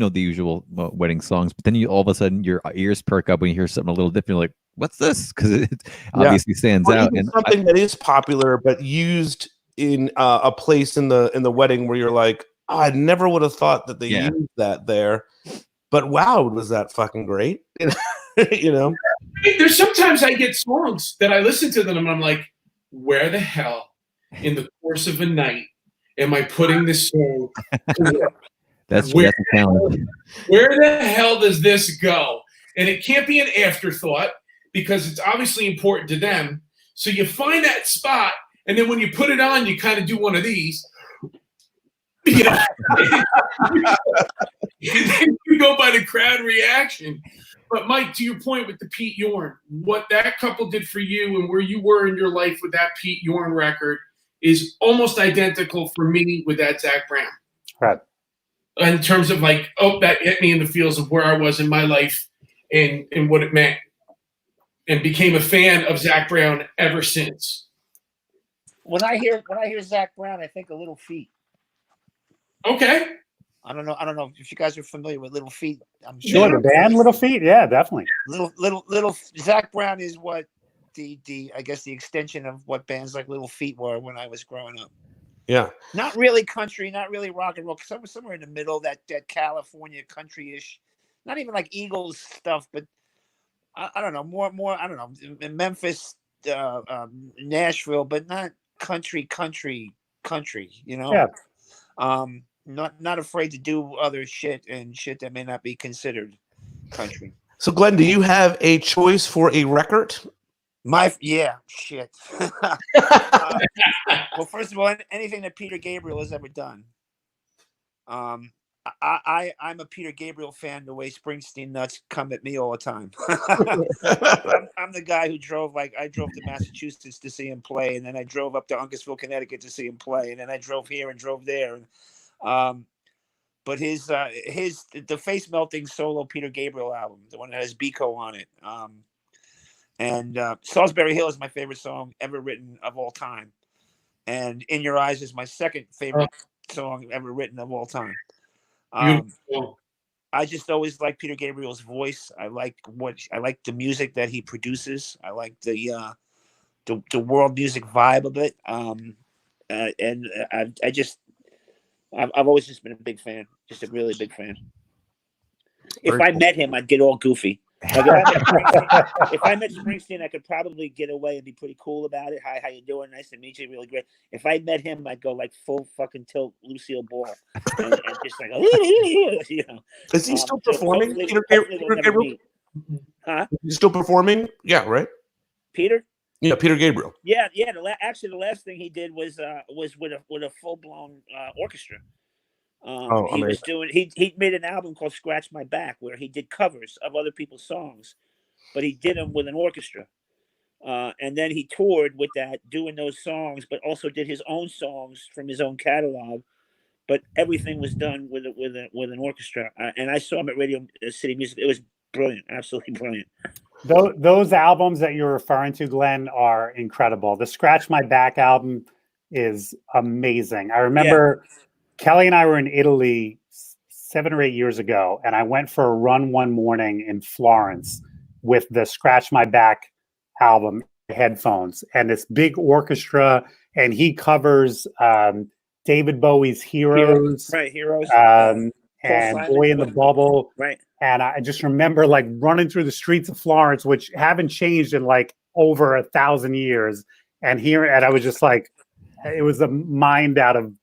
the usual wedding songs, but then you all of a sudden your ears perk up when you hear something a little different. You're like, what's this? Because it obviously stands Or out. even And something that is popular but used in a place in the wedding where you're like, oh, I never would have thought that they used that there, but wow, was that fucking great? You know, there's sometimes I get songs that I listen to them and I'm like, where the hell in the course of a night am I putting this song? That's a challenge. Where the hell does this go? And it can't be an afterthought because it's obviously important to them. So you find that spot, and then when you put it on, you kind of do one of these. You know, and then you go by the crowd reaction. But Mike, to your point with the Pete Yorn, what that couple did for you and where you were in your life with that Pete Yorn record is almost identical for me with that Zach Brown. Right. In terms of like, oh, that hit me in the feels of where I was in my life and what it meant, and became a fan of Zach Brown ever since. When I hear Zach Brown, I think of Little Feat. Okay. I don't know if you guys are familiar with Little Feat. I'm sure the band Little Feat, yeah, definitely. Little Zach Brown is what the I guess the extension of what bands like Little Feat were when I was growing up. Yeah. Not really country, not really rock and roll. Somewhere in the middle, that California country-ish. Not even like Eagles stuff, but I don't know, more. I don't know, in Memphis, Nashville, but not country. You know. Yeah. Not afraid to do other shit and shit that may not be considered country. So, Glenn, do you have a choice for a record? Shit. Well, first of all, anything that Peter Gabriel has ever done. I'm a Peter Gabriel fan the way Springsteen nuts come at me all the time. I'm the guy who I drove to Massachusetts to see him play, and then I drove up to Uncasville, Connecticut to see him play, and then I drove here and drove there. But the Face Melting solo Peter Gabriel album, the one that has Biko on it, and Salisbury Hill is my favorite song ever written of all time, and In Your Eyes is my second favorite song ever written of all time. I just always like Peter Gabriel's voice. I like the music that he produces. I like the world music vibe of it. And I've always just been a big fan, just a really big fan. If I met him, I'd get all goofy. Like if I met Springsteen, I could probably get away and be pretty cool about it. Hi, how you doing? Nice to meet you. Really great. If I met him, I'd go like full fucking tilt Lucille Ball and just like, you know. Is he still performing? Peter Gabriel? Huh? He's still performing? Yeah, right. Peter? Yeah, Peter Gabriel. Yeah. Actually, the last thing he did was with a full blown orchestra. He made an album called Scratch My Back where he did covers of other people's songs, but he did them with an orchestra. And then he toured with that, doing those songs, but also did his own songs from his own catalog. But everything was done with an orchestra. And I saw him at Radio City Music. It was brilliant, absolutely brilliant. Those albums that you're referring to, Glenn, are incredible. The Scratch My Back album is amazing. I remember Kelly and I were in Italy 7 or 8 years ago, and I went for a run one morning in Florence with the Scratch My Back album headphones and this big orchestra, and he covers David Bowie's Heroes, right? Heroes, and Boy in the Bubble, right? And I just remember like running through the streets of Florence, which haven't changed in like over 1,000 years, and I was just like, it was a mind out of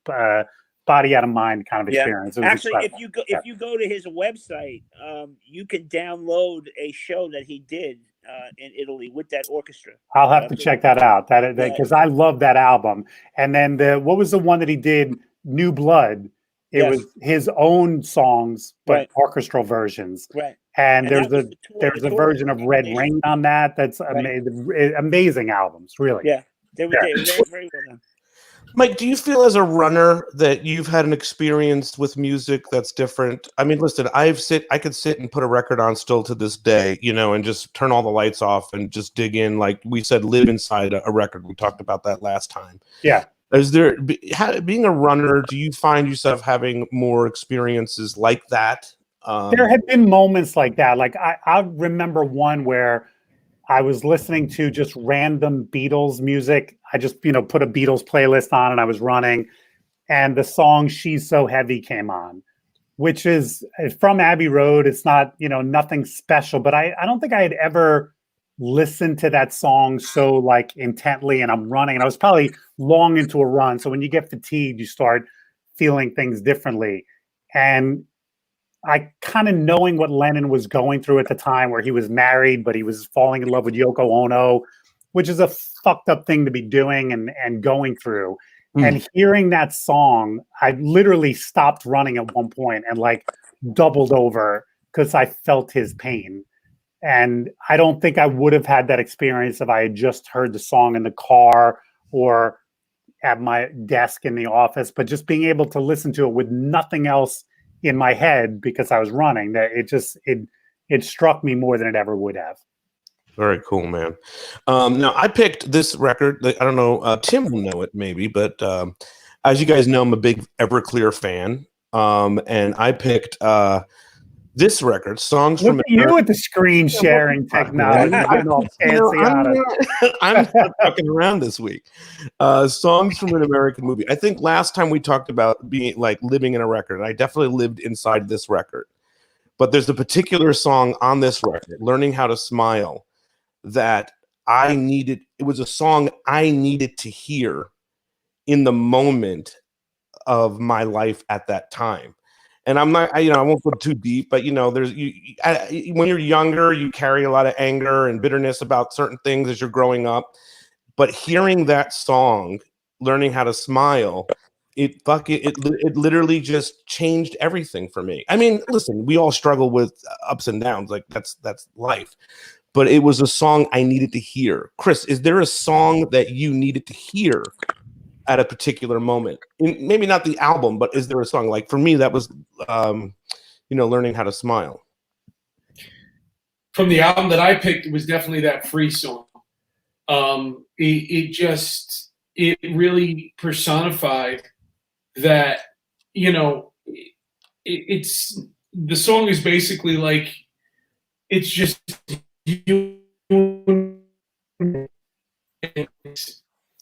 body out of mind kind of experience. Actually, incredible. if you go to his website, you can download a show that he did in Italy with that orchestra. I'll have to check that out. Because I love that album. And then what was the one that he did? New Blood. It was his own songs, but orchestral versions. Right. And there's a version of Red Rain on that. That's amazing albums, really. Yeah, they were very well done. Mike, do you feel as a runner that you've had an experience with music that's different? I mean, listen, I could sit and put a record on still to this day, you know, and just turn all the lights off and just dig in. Like we said, live inside a record. We talked about that last time. Yeah. Is there, being a runner, do you find yourself having more experiences like that? There have been moments like that. Like I remember one where I was listening to just random Beatles music. I just, put a Beatles playlist on and I was running, and the song She's So Heavy came on, which is from Abbey Road. It's not, nothing special, but I don't think I had ever listened to that song so like intently, and I'm running and I was probably long into a run. So when you get fatigued, you start feeling things differently. And I kind of knowing what Lennon was going through at the time, where he was married, but he was falling in love with Yoko Ono, which is a fucked up thing to be doing and going through. And hearing that song, I literally stopped running at one point and like doubled over because I felt his pain. And I don't think I would have had that experience if I had just heard the song in the car or at my desk in the office, but just being able to listen to it with nothing else in my head because I was running, that it struck me more than it ever would have. Very cool, man. Now I picked this record. I don't know, Tim will know it maybe, but as you guys know, I'm a big Everclear fan. And I picked this record, songs Look from at you with the screen sharing technology. Getting all fancy on it. I'm fucking around this week. Songs from an American movie. I think last time we talked about being like living in a record, and I definitely lived inside this record. But there's a particular song on this record, Learning How to Smile, that I needed. It was a song I needed to hear in the moment of my life at that time. And I'm not, I won't go too deep, but there's when you're younger, you carry a lot of anger and bitterness about certain things as you're growing up. But hearing that song, Learning How to Smile, it literally just changed everything for me. I mean, listen, we all struggle with ups and downs, like that's life. But it was a song I needed to hear. Chris, is there a song that you needed to hear at a particular moment? Maybe not the album, but is there a song? Like for me, that was, Learning How to Smile. From the album that I picked, it was definitely that Free song. It really personified that, it's the song is basically like, it's just you.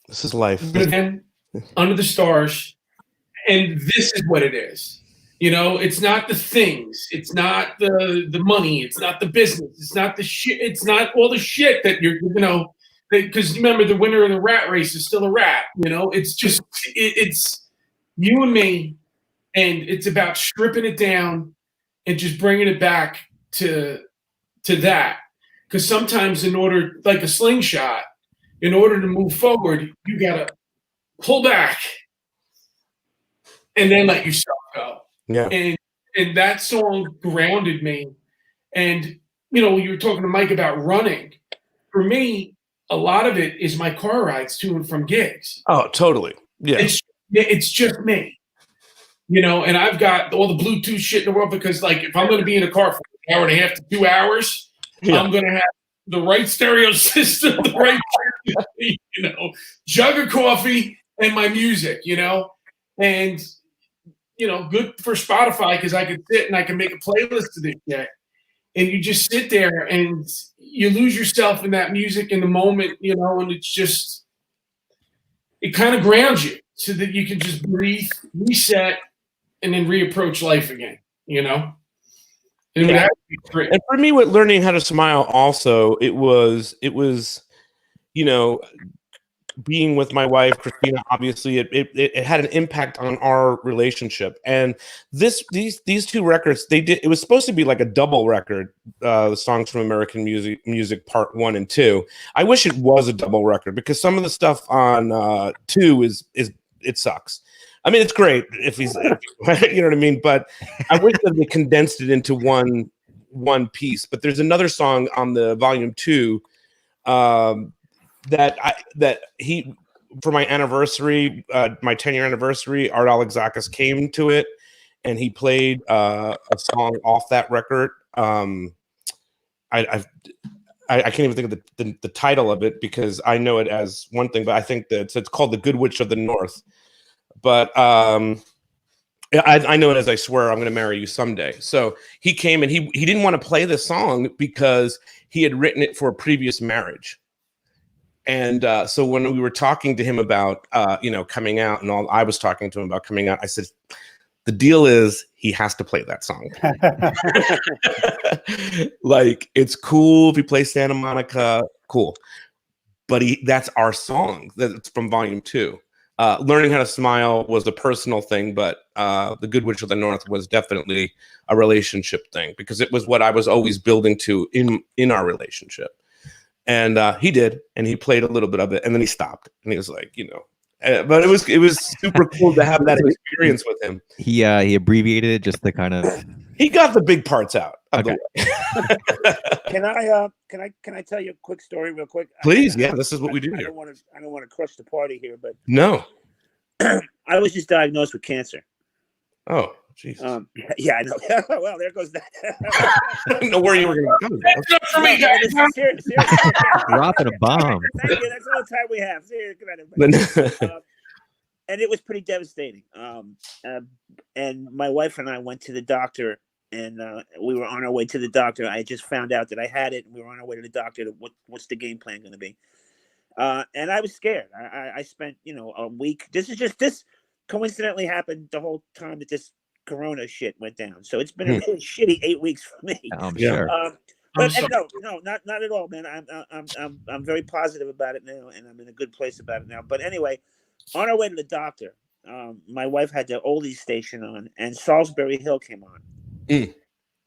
This is life. Under the stars, and this is what it is. It's not the things, it's not the money, it's not the business, it's not the shit, it's not all the shit that you're, because remember, the winner of the rat race is still a rat. It's just it's you and me, and it's about stripping it down and just bringing it back to that. Because sometimes, in order, like a slingshot, in order to move forward, you gotta pull back and then let yourself go. Yeah. And that song grounded me. And you were talking to Mike about running. For me, a lot of it is my car rides to and from gigs. Oh, totally. Yeah. It's just me. And I've got all the Bluetooth shit in the world, because like if I'm going to be in a car for an hour and a half to 2 hours, I'm going to have the right stereo system, the right jug of coffee and my music, and good for Spotify, because I can sit and I can make a playlist to this shit. And you just sit there and you lose yourself in that music in the moment, and it's just, it kind of grounds you so that you can just breathe, reset, and then reapproach life again, And yeah. And for me, with Learning How to Smile, also, it was, being with my wife, Christina, obviously, it had an impact on our relationship. And these two records, it was supposed to be like a double record, the Songs from American Music Part 1 and 2. I wish it was a double record, because some of the stuff on 2 it sucks. I mean, it's great if he's, you know what I mean? But I wish that they condensed it into one piece. But there's another song on the volume 2 that for my anniversary, my 10-year anniversary, Art Alexakis came to it, and he played a song off that record. I can't even think of the title of it because I know it as one thing, but I think that it's called "The Good Witch of the North." But I know it as "I Swear I'm Going to Marry You Someday." So he came and he didn't want to play the song because he had written it for a previous marriage. And so when we were talking to him about coming out and all, I was talking to him about coming out. I said, the deal is he has to play that song. Like, it's cool if he plays Santa Monica, cool. But that's our song. That's from Volume 2. Learning How to Smile was a personal thing, but The Good Witch of the North was definitely a relationship thing because it was what I was always building to in our relationship. And he did, and he played a little bit of it, and then he stopped, and he was like, but it was super cool to have that experience with him. He abbreviated it just to kind of. He got the big parts out. Okay. Can I tell you a quick story real quick? Please, yeah, this is what we do I here. don't want to crush the party here, but No. I was just diagnosed with cancer. Oh, jeez. Yeah, I know. Well, there goes that. I didn't know where you were going to go. That's enough for me, guys. Seriously. Dropping a bomb. Thank you. That's all the time we have. Seriously, come on, everybody. And it was pretty devastating. And my wife and I went to the doctor, and we were on our way to the doctor. I just found out that I had it, and we were on our way to the doctor. What's the game plan going to be? And I was scared. I spent, a week. This coincidentally happened the whole time that this Corona shit went down. So it's been a really shitty 8 weeks for me. I'm sure. But no, not at all, man. I'm very positive about it now, and I'm in a good place about it now. But anyway, on our way to the doctor, my wife had the oldies station on, and Salisbury Hill came on.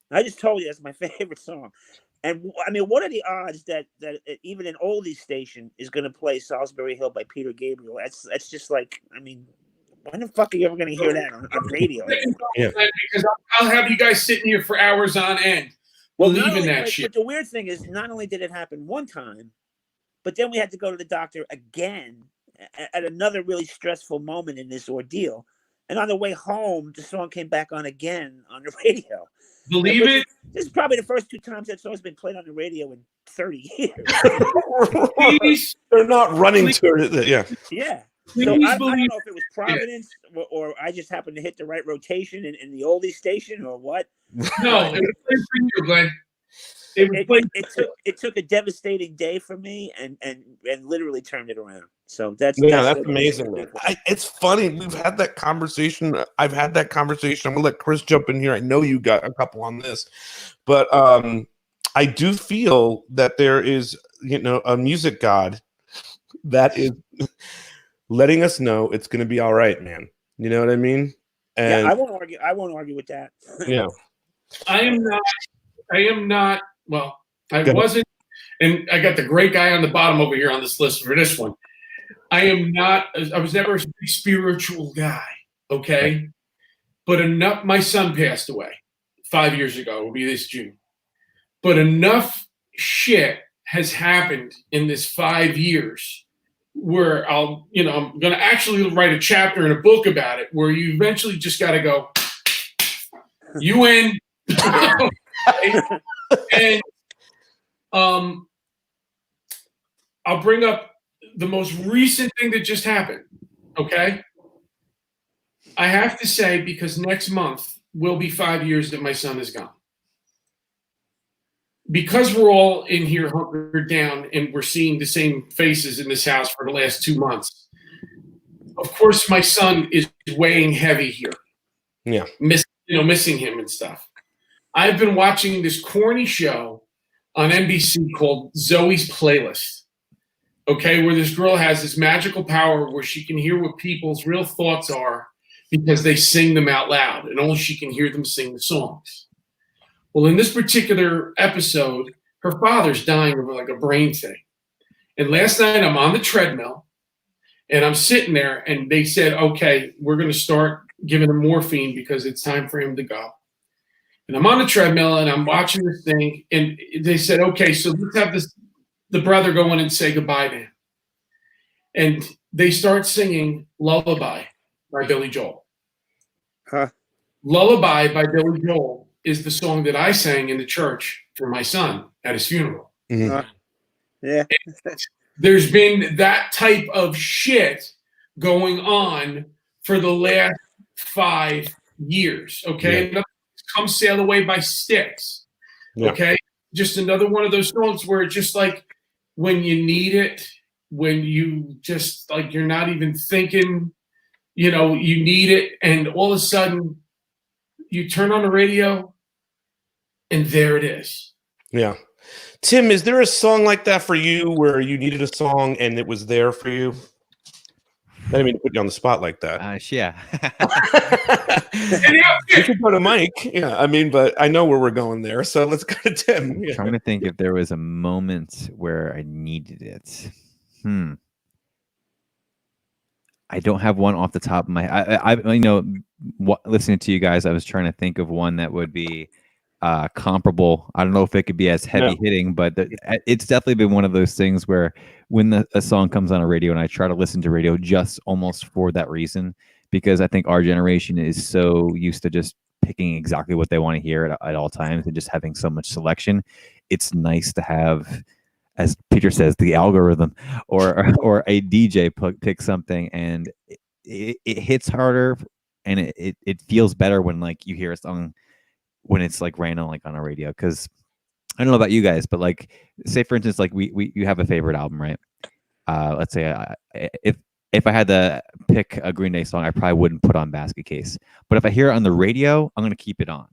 I just told you that's my favorite song. And I mean, what are the odds that even an oldies station is going to play Salisbury Hill by Peter Gabriel? That's just like, I mean, when the fuck are you ever going to hear that on radio? Yeah. Because I'll have you guys sitting here for hours on end. Believing that shit. But the weird thing is, not only did it happen one time, but then we had to go to the doctor again at another really stressful moment in this ordeal. And on the way home, the song came back on again on the radio. Believe it? This is probably the first 2 times that song's been played on the radio in 30 years. Please. They're not running to it. Yeah. Yeah. Please So I don't know believe if it was Providence or I just happened to hit the right rotation in the oldie station or what. No, it was played for you, Glenn. It took a devastating day for me and literally turned it around. So that's amazing, man. It's funny. We've had that conversation. I've had that conversation. I'm gonna let Chris jump in here. I know you got a couple on this, but I do feel that there is, a music god that is letting us know it's gonna be all right, man. You know what I mean? And yeah, I won't argue with that. Yeah. I am not. Well, I wasn't, and I got the great guy on the bottom over here on this list for this one. I was never a spiritual guy, okay? But enough, my son passed away 5 years ago, it will be this June. But enough shit has happened in this 5 years where I'm going to actually write a chapter in a book about it where you eventually just got to go, you win. And I'll bring up the most recent thing that just happened, okay? I have to say, because next month will be 5 years that my son is gone. Because we're all in here hunkered down and we're seeing the same faces in this house for the last 2 months, of course my son is weighing heavy here. Yeah. Missing him and stuff. I've been watching this corny show on NBC called Zoe's Playlist, okay, where this girl has this magical power where she can hear what people's real thoughts are because they sing them out loud, and only she can hear them sing the songs. Well, in this particular episode, her father's dying of like a brain thing. And last night I'm on the treadmill, and I'm sitting there, and they said, okay, we're going to start giving him morphine because it's time for him to go. And I'm on the treadmill and I'm watching this thing, and they said, okay, so let's have the brother go in and say goodbye to him. And they start singing Lullaby by Billy Joel. Huh. Lullaby by Billy Joel is the song that I sang in the church for my son at his funeral. Mhm. Yeah. There's been that type of shit going on for the last 5 years. Okay. Yeah. Come Sail Away by Styx. Yeah. Okay. Just another one of those songs where it's just like when you need it, when you just like you're not even thinking, you need it, and all of a sudden you turn on the radio and there it is. Yeah. Tim, is there a song like that for you where you needed a song and it was there for you? I didn't mean to put you on the spot like that. Yeah. We could go to Mike. Yeah, I mean, but I know where we're going there. So let's go to Tim. Yeah. Trying to think if there was a moment where I needed it. I don't have one off the top of my head. I listening to you guys, I was trying to think of one that would be comparable. I don't know if it could be as heavy hitting, but it's definitely been one of those things where when a song comes on a radio, and I try to listen to radio just almost for that reason, because I think our generation is so used to just picking exactly what they want to hear at all times and just having so much selection. It's nice to have, as Peter says, the algorithm or a DJ pick something, and it hits harder, and it feels better when like you hear a song when it's like random, like on a radio. Because I don't know about you guys, but like, say for instance, like you have a favorite album, right? Let's say if I had to pick a Green Day song, I probably wouldn't put on Basket Case. But if I hear it on the radio, I'm gonna keep it on.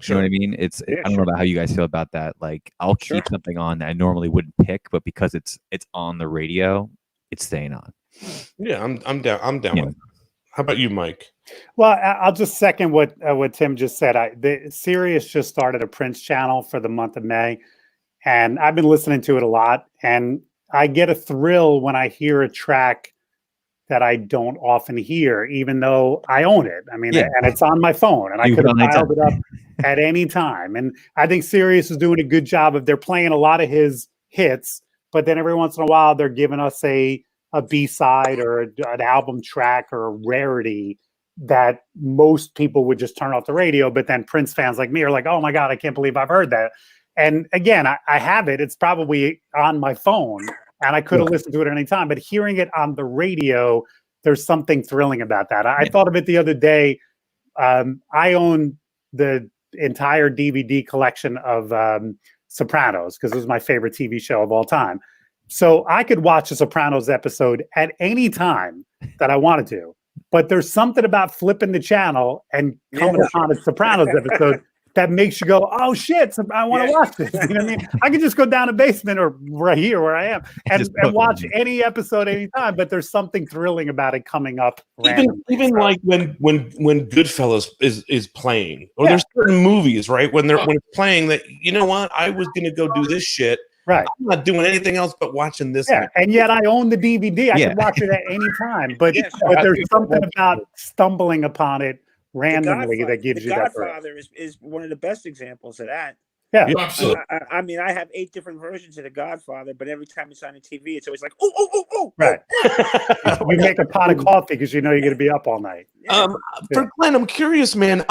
You know what I mean? I don't know about how you guys feel about that. Like, I'll keep something on that I normally wouldn't pick, but because it's on the radio, it's staying on. Yeah, I'm down. I'm down with that. How about you, Mike? Well, I'll just second what Tim just said. The Sirius just started a Prince channel for the month of May, and I've been listening to it a lot. And I get a thrill when I hear a track that I don't often hear, even though I own it. I mean, and it's on my phone, and I could have dialed it up at any time. And I think Sirius is doing a good job of, they're playing a lot of his hits, but then every once in a while they're giving us a B-side or an album track or a rarity that most people would just turn off the radio. But then Prince fans like me are like, oh my God, I can't believe I've heard that. And again, I have it. It's probably on my phone, and I could have listened to it at any time. But hearing it on the radio, there's something thrilling about that. I thought of it the other day. I own the entire DVD collection of Sopranos because it was my favorite TV show of all time. So I could watch a Sopranos episode at any time that I wanted to. But there's something about flipping the channel and coming upon a Sopranos episode that makes you go, oh shit, I want to watch this. You know what I mean? I can just go down the basement or right here where I am and watch any episode anytime, but there's something thrilling about it coming up randomly. Even like when Goodfellas is playing, or there's certain movies, right? When it's playing that, you know what, I was gonna go do this shit. Right. I'm not doing anything else but watching this. Yeah, and yet I own the DVD. I can watch it at any time. But there's something about stumbling upon it randomly that gives you that. The Godfather is one of the best examples of that. Yeah, absolutely. I mean, I have 8 different versions of The Godfather, but every time it's on the TV, it's always like, oh. Right. You make a pot of coffee because you know you're going to be up all night. For Glenn, I'm curious, man.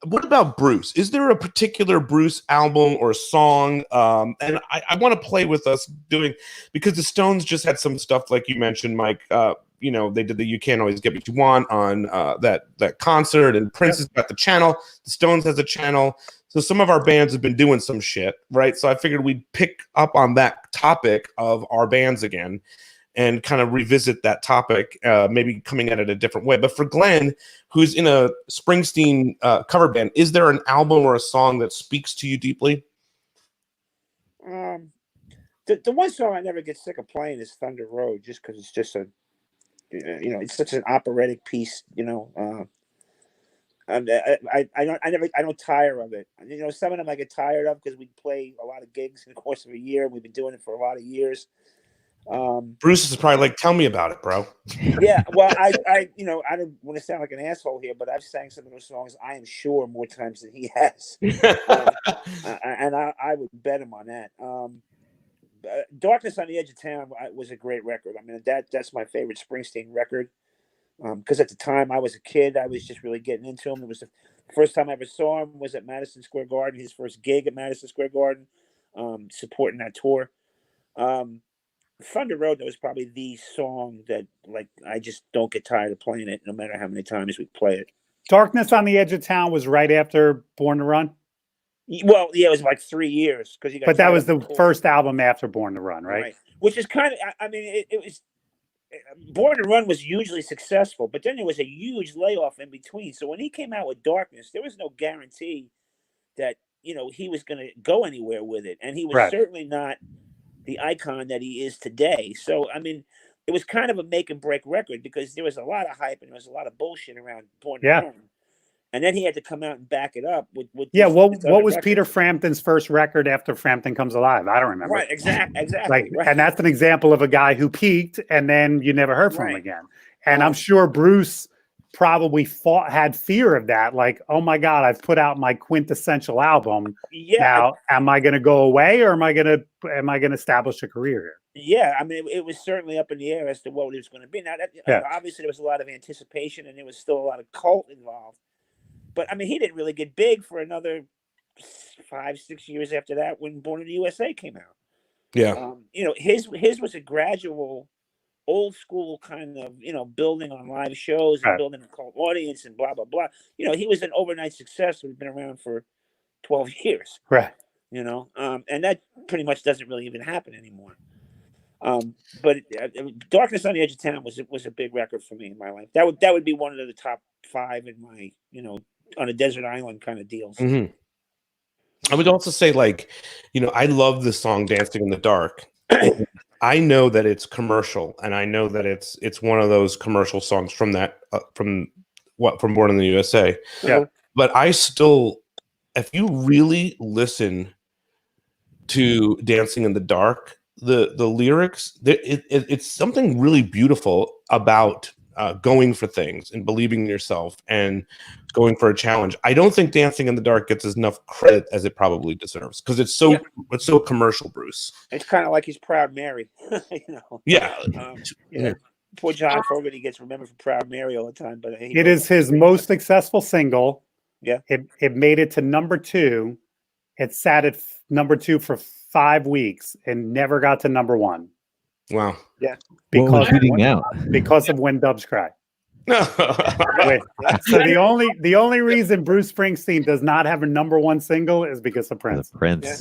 What about Bruce? Is there a particular Bruce album or song? And I want to play with us because the Stones just had some stuff like you mentioned, Mike. They did the "You Can't Always Get What You Want" on that concert, and Prince has got the channel. The Stones has a channel. So some of our bands have been doing some shit, right? So I figured we'd pick up on that topic of our bands again and kind of revisit that topic, maybe coming at it a different way. But for Glenn, who's in a Springsteen cover band, is there an album or a song that speaks to you deeply? The one song I never get sick of playing is Thunder Road, just because it's just it's such an operatic piece, I don't tire of it. Some of them I get tired of because we play a lot of gigs in the course of a year. We've been doing it for a lot of years. Bruce is probably like, tell me about it, bro. Yeah, well, I don't want to sound like an asshole here, but I've sang some of those songs, I am sure, more times than he has. And I would bet him on that. Darkness on the Edge of Town was a great record. I mean, that's my favorite Springsteen record. Because at the time I was a kid, I was just really getting into him. It was the first time I ever saw him was at Madison Square Garden, his first gig at Madison Square Garden, supporting that tour. Thunder Road, that was probably the song that, like, I just don't get tired of playing it no matter how many times we play it. Darkness on the Edge of Town was right after Born to Run? Well, yeah, it was like 3 years. But that was the first album after Born to Run, right? Which is kind of, I mean, it was, Born to Run was hugely successful, but then there was a huge layoff in between. So when he came out with Darkness, there was no guarantee that, you know, he was going to go anywhere with it. And he was certainly not the icon that he is today. So, I mean, it was kind of a make and break record because there was a lot of hype and there was a lot of bullshit around Born to Run. And then he had to come out and back it up with what was record. Peter Frampton's first record after Frampton Comes Alive? I don't remember. Right, exactly. Like, and that's an example of a guy who peaked and then you never heard from him again. And I'm sure Bruce probably had fear of that. Like, oh my God, I've put out my quintessential album. Now, am I going to go away or am I going to establish a career here? Yeah, I mean, it was certainly up in the air as to what it was going to be. Now, obviously, there was a lot of anticipation and there was still a lot of cult involved. But, I mean, he didn't really get big for another 5-6 years after that when Born in the USA came out. Yeah. You know, his was a gradual, old school kind of, you know, building on live shows and building a cult audience and blah, blah, blah. You know, he was an overnight success who had been around for 12 years. Right. You know, and that pretty much doesn't really even happen anymore. But Darkness on the Edge of Town was a big record for me in my life. That would be one of the top 5 in my, you know, on a desert island kind of deals. Mm-hmm. I would also say, like, you know, I love the song Dancing in the Dark. I know that it's commercial and I know that it's one of those commercial songs from that from Born in the USA. Yeah. But I still, if you really listen to Dancing in the Dark, the lyrics, it's something really beautiful about going for things and believing in yourself and going for a challenge. I don't think Dancing in the Dark gets enough credit as it probably deserves because it's so commercial, Bruce. It's kind of like he's Proud Mary, you know. Yeah. Poor John Fogerty gets remembered for Proud Mary all the time, but it is his most successful single. Yeah. It made it to number 2. It sat at number 2 for 5 weeks and never got to number 1. Wow. Yeah. Because of When Doves Cry. So the only reason Bruce Springsteen does not have a number 1 single is because of Prince.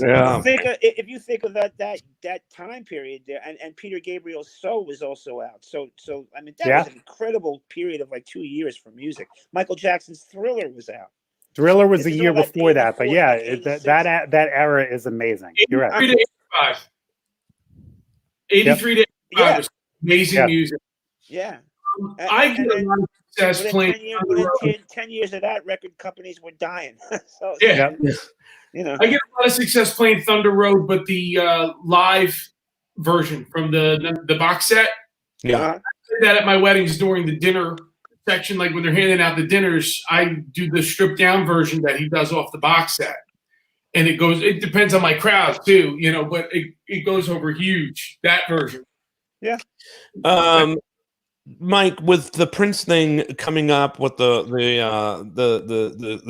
Yeah. If you think of that time period there, and Peter Gabriel's "So" was also out. So I mean that was an incredible period of like 2 years for music. Michael Jackson's Thriller was out. Thriller was the year before that, but that era is amazing. You're right. 83 to 85 was amazing music. Yeah. I get a lot of success playing. 10 years of that, record companies were dying. So, you know, I get a lot of success playing Thunder Road, but the live version from the box set. Yeah, I did that at my weddings during the dinner section, like when they're handing out the dinners. I do the stripped down version that he does off the box set, and it depends on my crowd too, you know, but it goes over huge, that version. Yeah. Mike, with the Prince thing coming up with the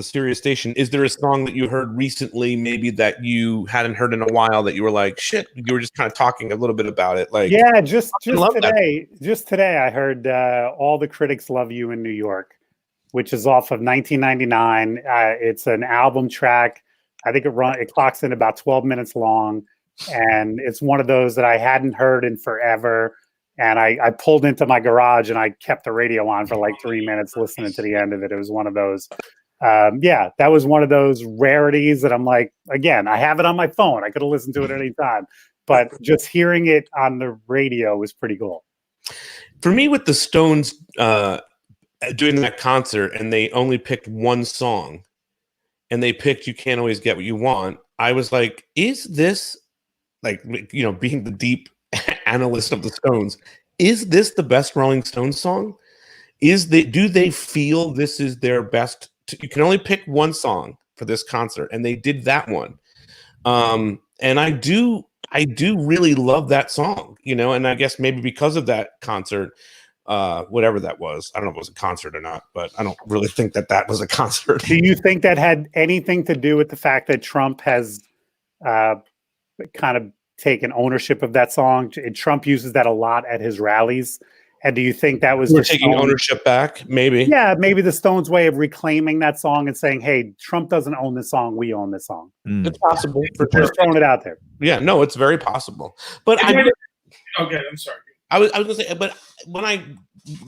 Sirius station, is there a song that you heard recently, maybe that you hadn't heard in a while, that you were like, shit, you were just kind of talking a little bit about it? Like, yeah, just today I heard All the Critics Love You in New York, which is off of 1999. It's an album track. I think it clocks in about 12 minutes long, and it's one of those that I hadn't heard in forever. And I pulled into my garage and I kept the radio on for like 3 minutes listening to the end of it. It was one of those, that was one of those rarities that I'm like, again, I have it on my phone. I could have listened to it at any time, but just hearing it on the radio was pretty cool. For me, with the Stones doing that concert and they only picked one song and they picked You Can't Always Get What You Want, I was like, is this, like, you know, being the deep analyst of the Stones, is this the best Rolling Stones song? Do they feel this is their best? You can only pick one song for this concert, and they did that one. And I do I do really love that song, you know, and I guess maybe because of that concert, whatever that was, I don't know if it was a concert or not, but I don't really think that was a concert. Do you think that had anything to do with the fact that Trump has kind of taken ownership of that song? Trump uses that a lot at his rallies. And do you think that was We're taking ownership back? Maybe. Yeah, maybe the Stones' way of reclaiming that song and saying, "Hey, Trump doesn't own this song; we own this song." It's possible. For sure. Just throwing it out there. Yeah, no, it's very possible. But okay, I'm sorry. I was gonna say, but when I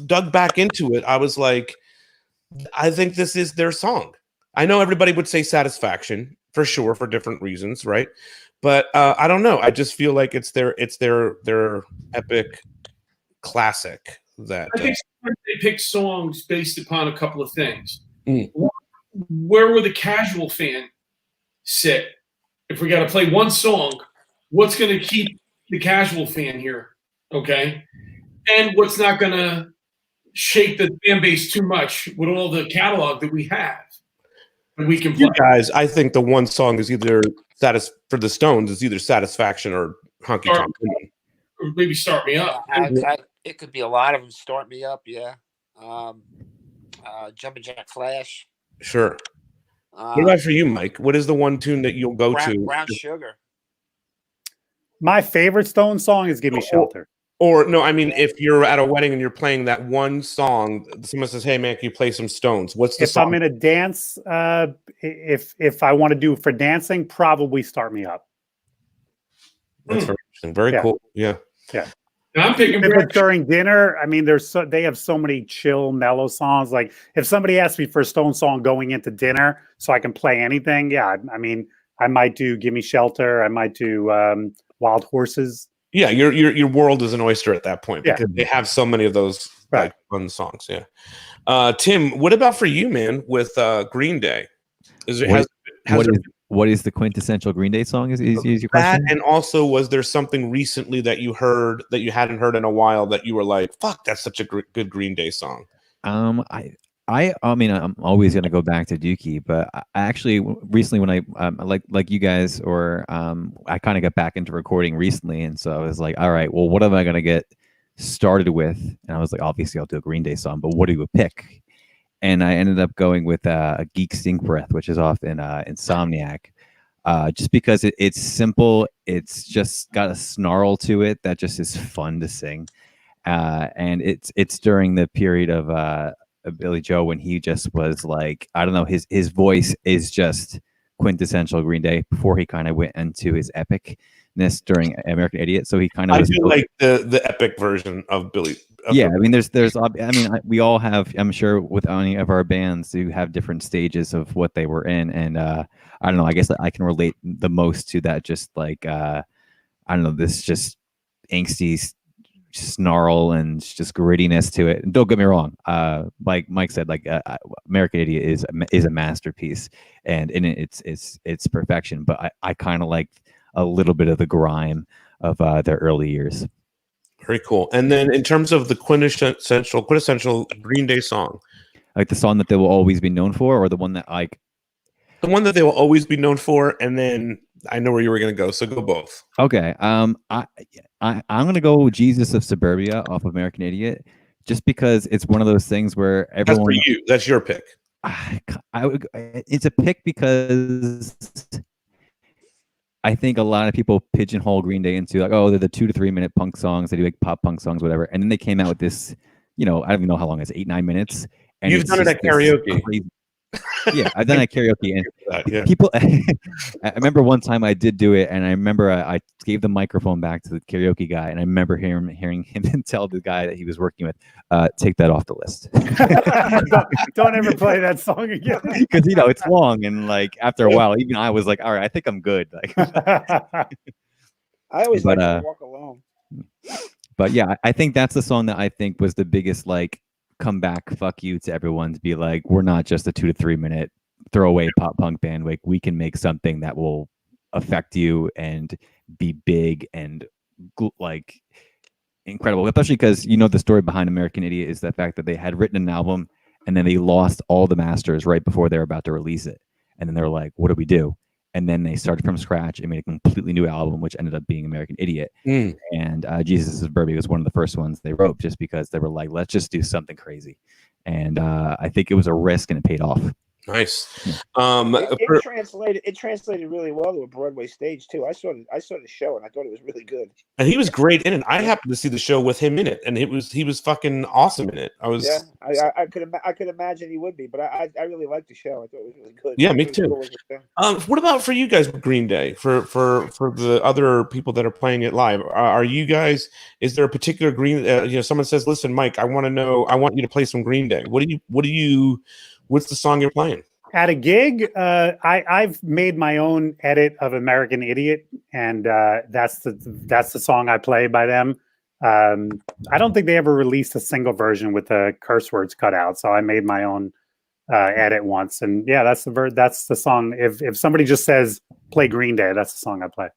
dug back into it, I was like, I think this is their song. I know everybody would say Satisfaction for sure for different reasons, right? But I don't know. I just feel like it's their epic classic. That I think sometimes they pick songs based upon a couple of things. Mm. Where will the casual fan sit? If we got to play one song, what's going to keep the casual fan here? Okay. And what's not going to shake the fan base too much with all the catalog that we have that we can play. You guys, I think the one song is either for the Stones is either Satisfaction or Honky Tonk Woman. Or maybe Start Me Up. It could be a lot of them. Start Me Up, yeah. Jumpin' Jack Flash. Sure. What about for you, Mike? What is the one tune that you'll go to? Brown Sugar. My favorite Stone song is "Give Me Shelter." Or no, I mean, if you're at a wedding and you're playing that one song, someone says, "Hey, man, can you play some Stones?" What's the song? I'm in a dance, if I want to do for dancing, probably "Start Me Up." That's very interesting. Very cool. Yeah. Yeah. And I'm picking during dinner. I mean, they have so many chill, mellow songs. Like if somebody asks me for a Stone song going into dinner, so I can play anything. Yeah, I mean, I might do "Give Me Shelter." I might do "Wild Horses." Yeah, your world is an oyster at that point because they have so many of those like fun songs. Yeah. Tim, what about for you, man? With Green Day, what is the quintessential Green Day song? Is your question? And also, was there something recently that you heard that you hadn't heard in a while that you were like, "Fuck, that's such a good Green Day song"? I mean, I'm always gonna go back to Dookie, but I actually recently when I like you guys, or I kind of got back into recording recently, and so I was like, all right, well, what am I gonna get started with? And I was like, obviously, I'll do a Green Day song, but what do you pick? And I ended up going with a Geek Stink Breath, which is off in Insomniac, just because it's simple. It's just got a snarl to it that just is fun to sing, and it's during the period of Billy Joe when he just was like, I don't know, his voice is just quintessential Green Day before he kind of went into his epicness during American Idiot. So he kind of I feel like the epic version of Billy. I mean, there's I mean, we all have, I'm sure with any of our bands who have different stages of what they were in, and I don't know, I guess I can relate the most to that, just like I don't know, this just angsty snarl and just grittiness to it. And don't get me wrong, like Mike said, like American Idiot is a masterpiece, and in it's perfection. But I kind of like a little bit of the grime of their early years. Very cool. And then in terms of the quintessential Green Day song, like the song that they will always be known for, or the one that the one that they will always be known for, and then I know where you were going to go, so go both. Okay. I'm going to go Jesus of Suburbia off of American Idiot, just because it's one of those things where everyone. That's for you. That's your pick. It's a pick because I think a lot of people pigeonhole Green Day into like, oh, they're the 2 to 3 minute punk songs. They do like pop punk songs, whatever. And then they came out with this, I don't even know how long it's 8-9 minutes. And you've done it at karaoke. Yeah, I've done it at karaoke, and people. I remember one time I did do it, and I remember I gave the microphone back to the karaoke guy, and I remember hearing him tell the guy that he was working with, "Take that off the list." don't ever play that song again, because it's long, and like after a while, even I was like, "All right, I think I'm good." Like, I always like to walk alone. But yeah, I think that's the song that I think was the biggest like come back fuck you to everyone, to be like, we're not just a 2 to 3 minute throwaway pop punk band. Like, we can make something that will affect you and be big and like incredible, especially because the story behind American Idiot is the fact that they had written an album and then they lost all the masters right before they were about to release it, and then they're like, what do we do? and then they started from scratch and made a completely new album, which ended up being American Idiot. And Jesus is Burby was one of the first ones they wrote, just because they were like, let's just do something crazy. And I think it was a risk, and it paid off. Nice. It translated really well to a Broadway stage too. I saw the show, and I thought it was really good. And he was great in it. I happened to see the show with him in it, and he was fucking awesome in it. I could imagine he would be, but I really liked the show. I thought it was really good. Yeah, me too. What about for you guys with Green Day? For the other people that are playing it live, are you guys? Is there a particular someone says, "Listen, Mike, I want you to play some Green Day." What's the song you're playing? At a gig, I've made my own edit of American Idiot, and that's the song I play by them. I don't think they ever released a single version with the curse words cut out, so I made my own edit once. And yeah, that's the song. If somebody just says play Green Day, that's the song I play.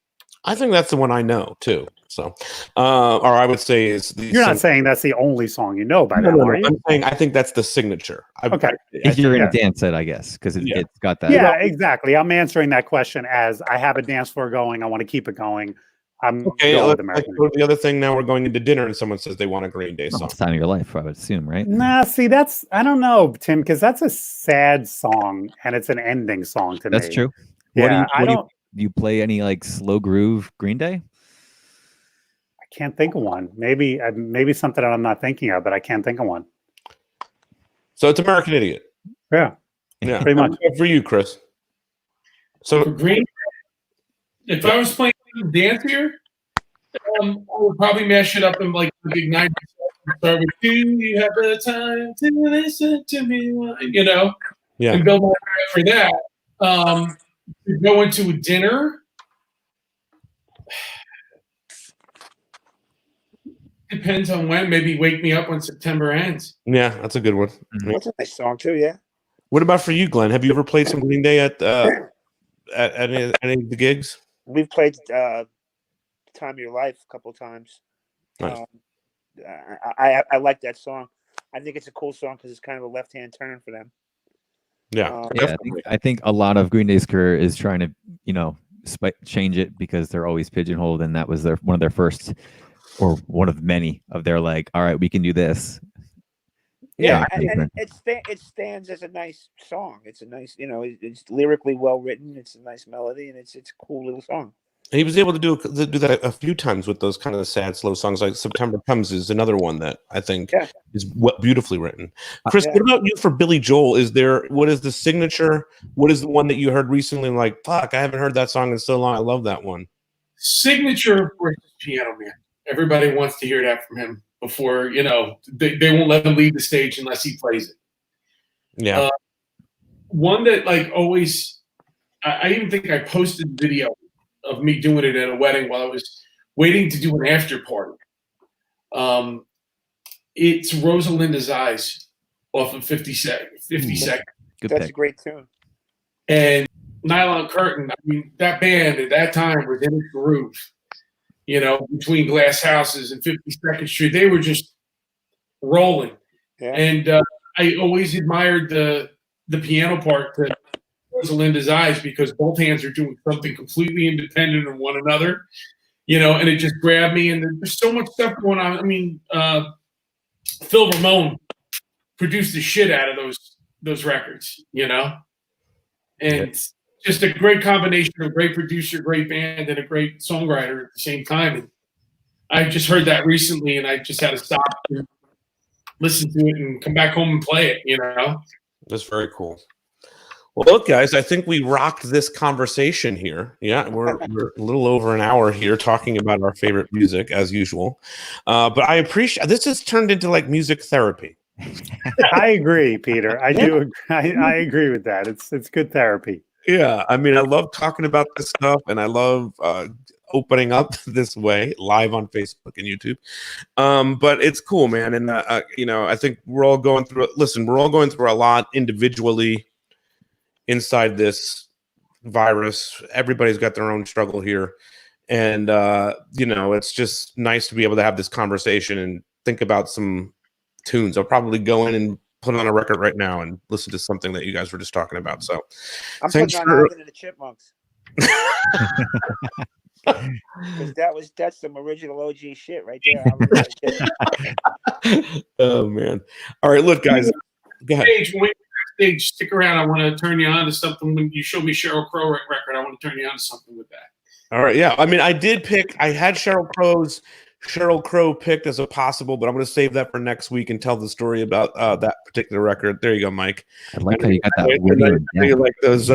I think that's the one I know too. So, or I would say is you're not saying that's the only song you know by them, are you? I'm saying I think that's the signature. Okay, if you're gonna dance it, I guess, because it's got that. Yeah, exactly. I'm answering that question as I have a dance floor going. I want to keep it going. I'm okay. Let's go to the other thing. Now we're going into dinner, and someone says they want a Green Day song. It's time of your life, I would assume, right? Nah, see, I don't know, Tim, because that's a sad song, and it's an ending song to me. That's true. Yeah, do you play any like slow groove Green Day? I can't think of one. Maybe something that I'm not thinking of, but I can't think of one. So it's American Idiot. Yeah, pretty much. For you, Chris. So for Green Day, if I was playing dancier, I would probably mash it up in like the big 90s. Start with, do you have the time to listen to me? And build my way for that. To go into a dinner, depends on when. Maybe Wake Me Up When September Ends. Yeah, that's a good one. That's a nice song too. Yeah. What about for you, Glenn? Have you ever played some Green Day at any of the gigs? We've played "Time of Your Life" a couple of times. Nice. I like that song. I think it's a cool song because it's kind of a left-hand turn for them. Yeah, I think a lot of Green Day's career is trying to, change it because they're always pigeonholed, and that was one of their first, or one of many of their like, all right, we can do this. Yeah, and it stands as a nice song. It's a nice, it's lyrically well written. It's a nice melody, and it's a cool little song. And he was able to do that a few times with those kind of sad, slow songs. Like "September Comes" is another one that I think is beautifully written. Chris, what about you for Billy Joel? What is the signature? What is the one that you heard recently? Like, fuck, I haven't heard that song in so long. I love that one. Signature, of course, is Piano Man. Everybody wants to hear that from him before, they won't let him leave the stage unless he plays it. Yeah. One that like always, I even think I posted a video of me doing it at a wedding while I was waiting to do an after party. It's Rosalinda's Eyes off of 50 Seconds. That's a great tune. And Nylon Curtain, I mean, that band at that time was in its groove. Between Glass Houses and 52nd Street, they were just rolling. Yeah. And I always admired the piano part to Rosalinda's Eyes because both hands are doing something completely independent of one another, and it just grabbed me. And there's so much stuff going on. I mean, Phil Ramone produced the shit out of those records, and just a great combination of great producer, great band, and a great songwriter at the same time. And I just heard that recently, and I just had to stop and listen to it and come back home and play it. That's very cool. Well, look, guys, I think we rocked this conversation here. Yeah, we're a little over an hour here talking about our favorite music as usual. But I appreciate this has turned into like music therapy. I agree, Peter. I do. I agree with that. It's good therapy. Yeah, I mean, I love talking about this stuff, and I love opening up this way live on Facebook and YouTube. But it's cool, man. And I think we're all going through. Listen, we're all going through a lot individually. Inside this virus, everybody's got their own struggle here, and it's just nice to be able to have this conversation and think about some tunes. I'll probably go in and put on a record right now and listen to something that you guys were just talking about. So I'm putting on Alvin and the Chipmunks. Because that's some original OG shit right there. I was like, Oh man! All right, look, guys. Go ahead. Stage, when we stage, stick around. I want to turn you on to something. When you show me Sheryl Crow record, I want to turn you on to something with that. All right, yeah. I mean, I did pick. I had Sheryl Crow picked as a possible, but I'm going to save that for next week and tell the story about that particular record. There you go, Mike. I like how you got that I word. know you like those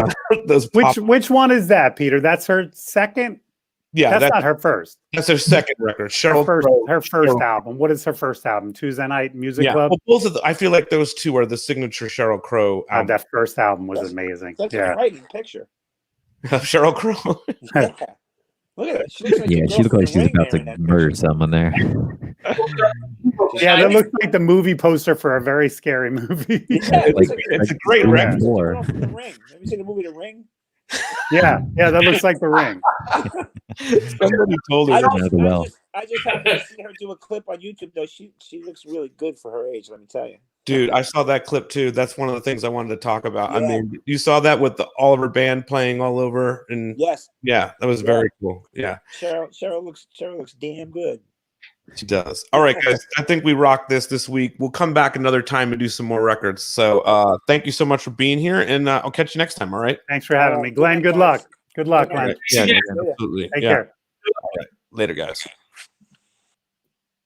Which one is that, Peter? That's her second. Yeah, that's not her first. That's her second record. Sheryl Her first album. What is her first album? Tuesday Night Music Club. Well, both of I feel like those two are the signature Sheryl Crow album. That first album was amazing. That's a writing picture. Sheryl Crow. Yeah. Look at that. She looks like She looks like she's about to murder someone there. Yeah, that looks like the movie poster for a very scary movie. Yeah, it's a great record. The Ring. Have you seen the movie The Ring? Yeah, that looks like The Ring. Somebody told her. I just happened to see her do a clip on YouTube, though. She looks really good for her age, let me tell you. Dude, I saw that clip too. That's one of the things I wanted to talk about. Yeah. I mean, you saw that with the Oliver Band playing all over, and yes, yeah, that was very cool. Yeah, Sheryl looks damn good. She does. All right, guys, I think we rocked this week. We'll come back another time and do some more records. So, thank you so much for being here, and I'll catch you next time. All right. Thanks for having me, Glenn. Good luck. Good luck, Glenn. Right. Yeah, absolutely. Take care. All right. Later, guys.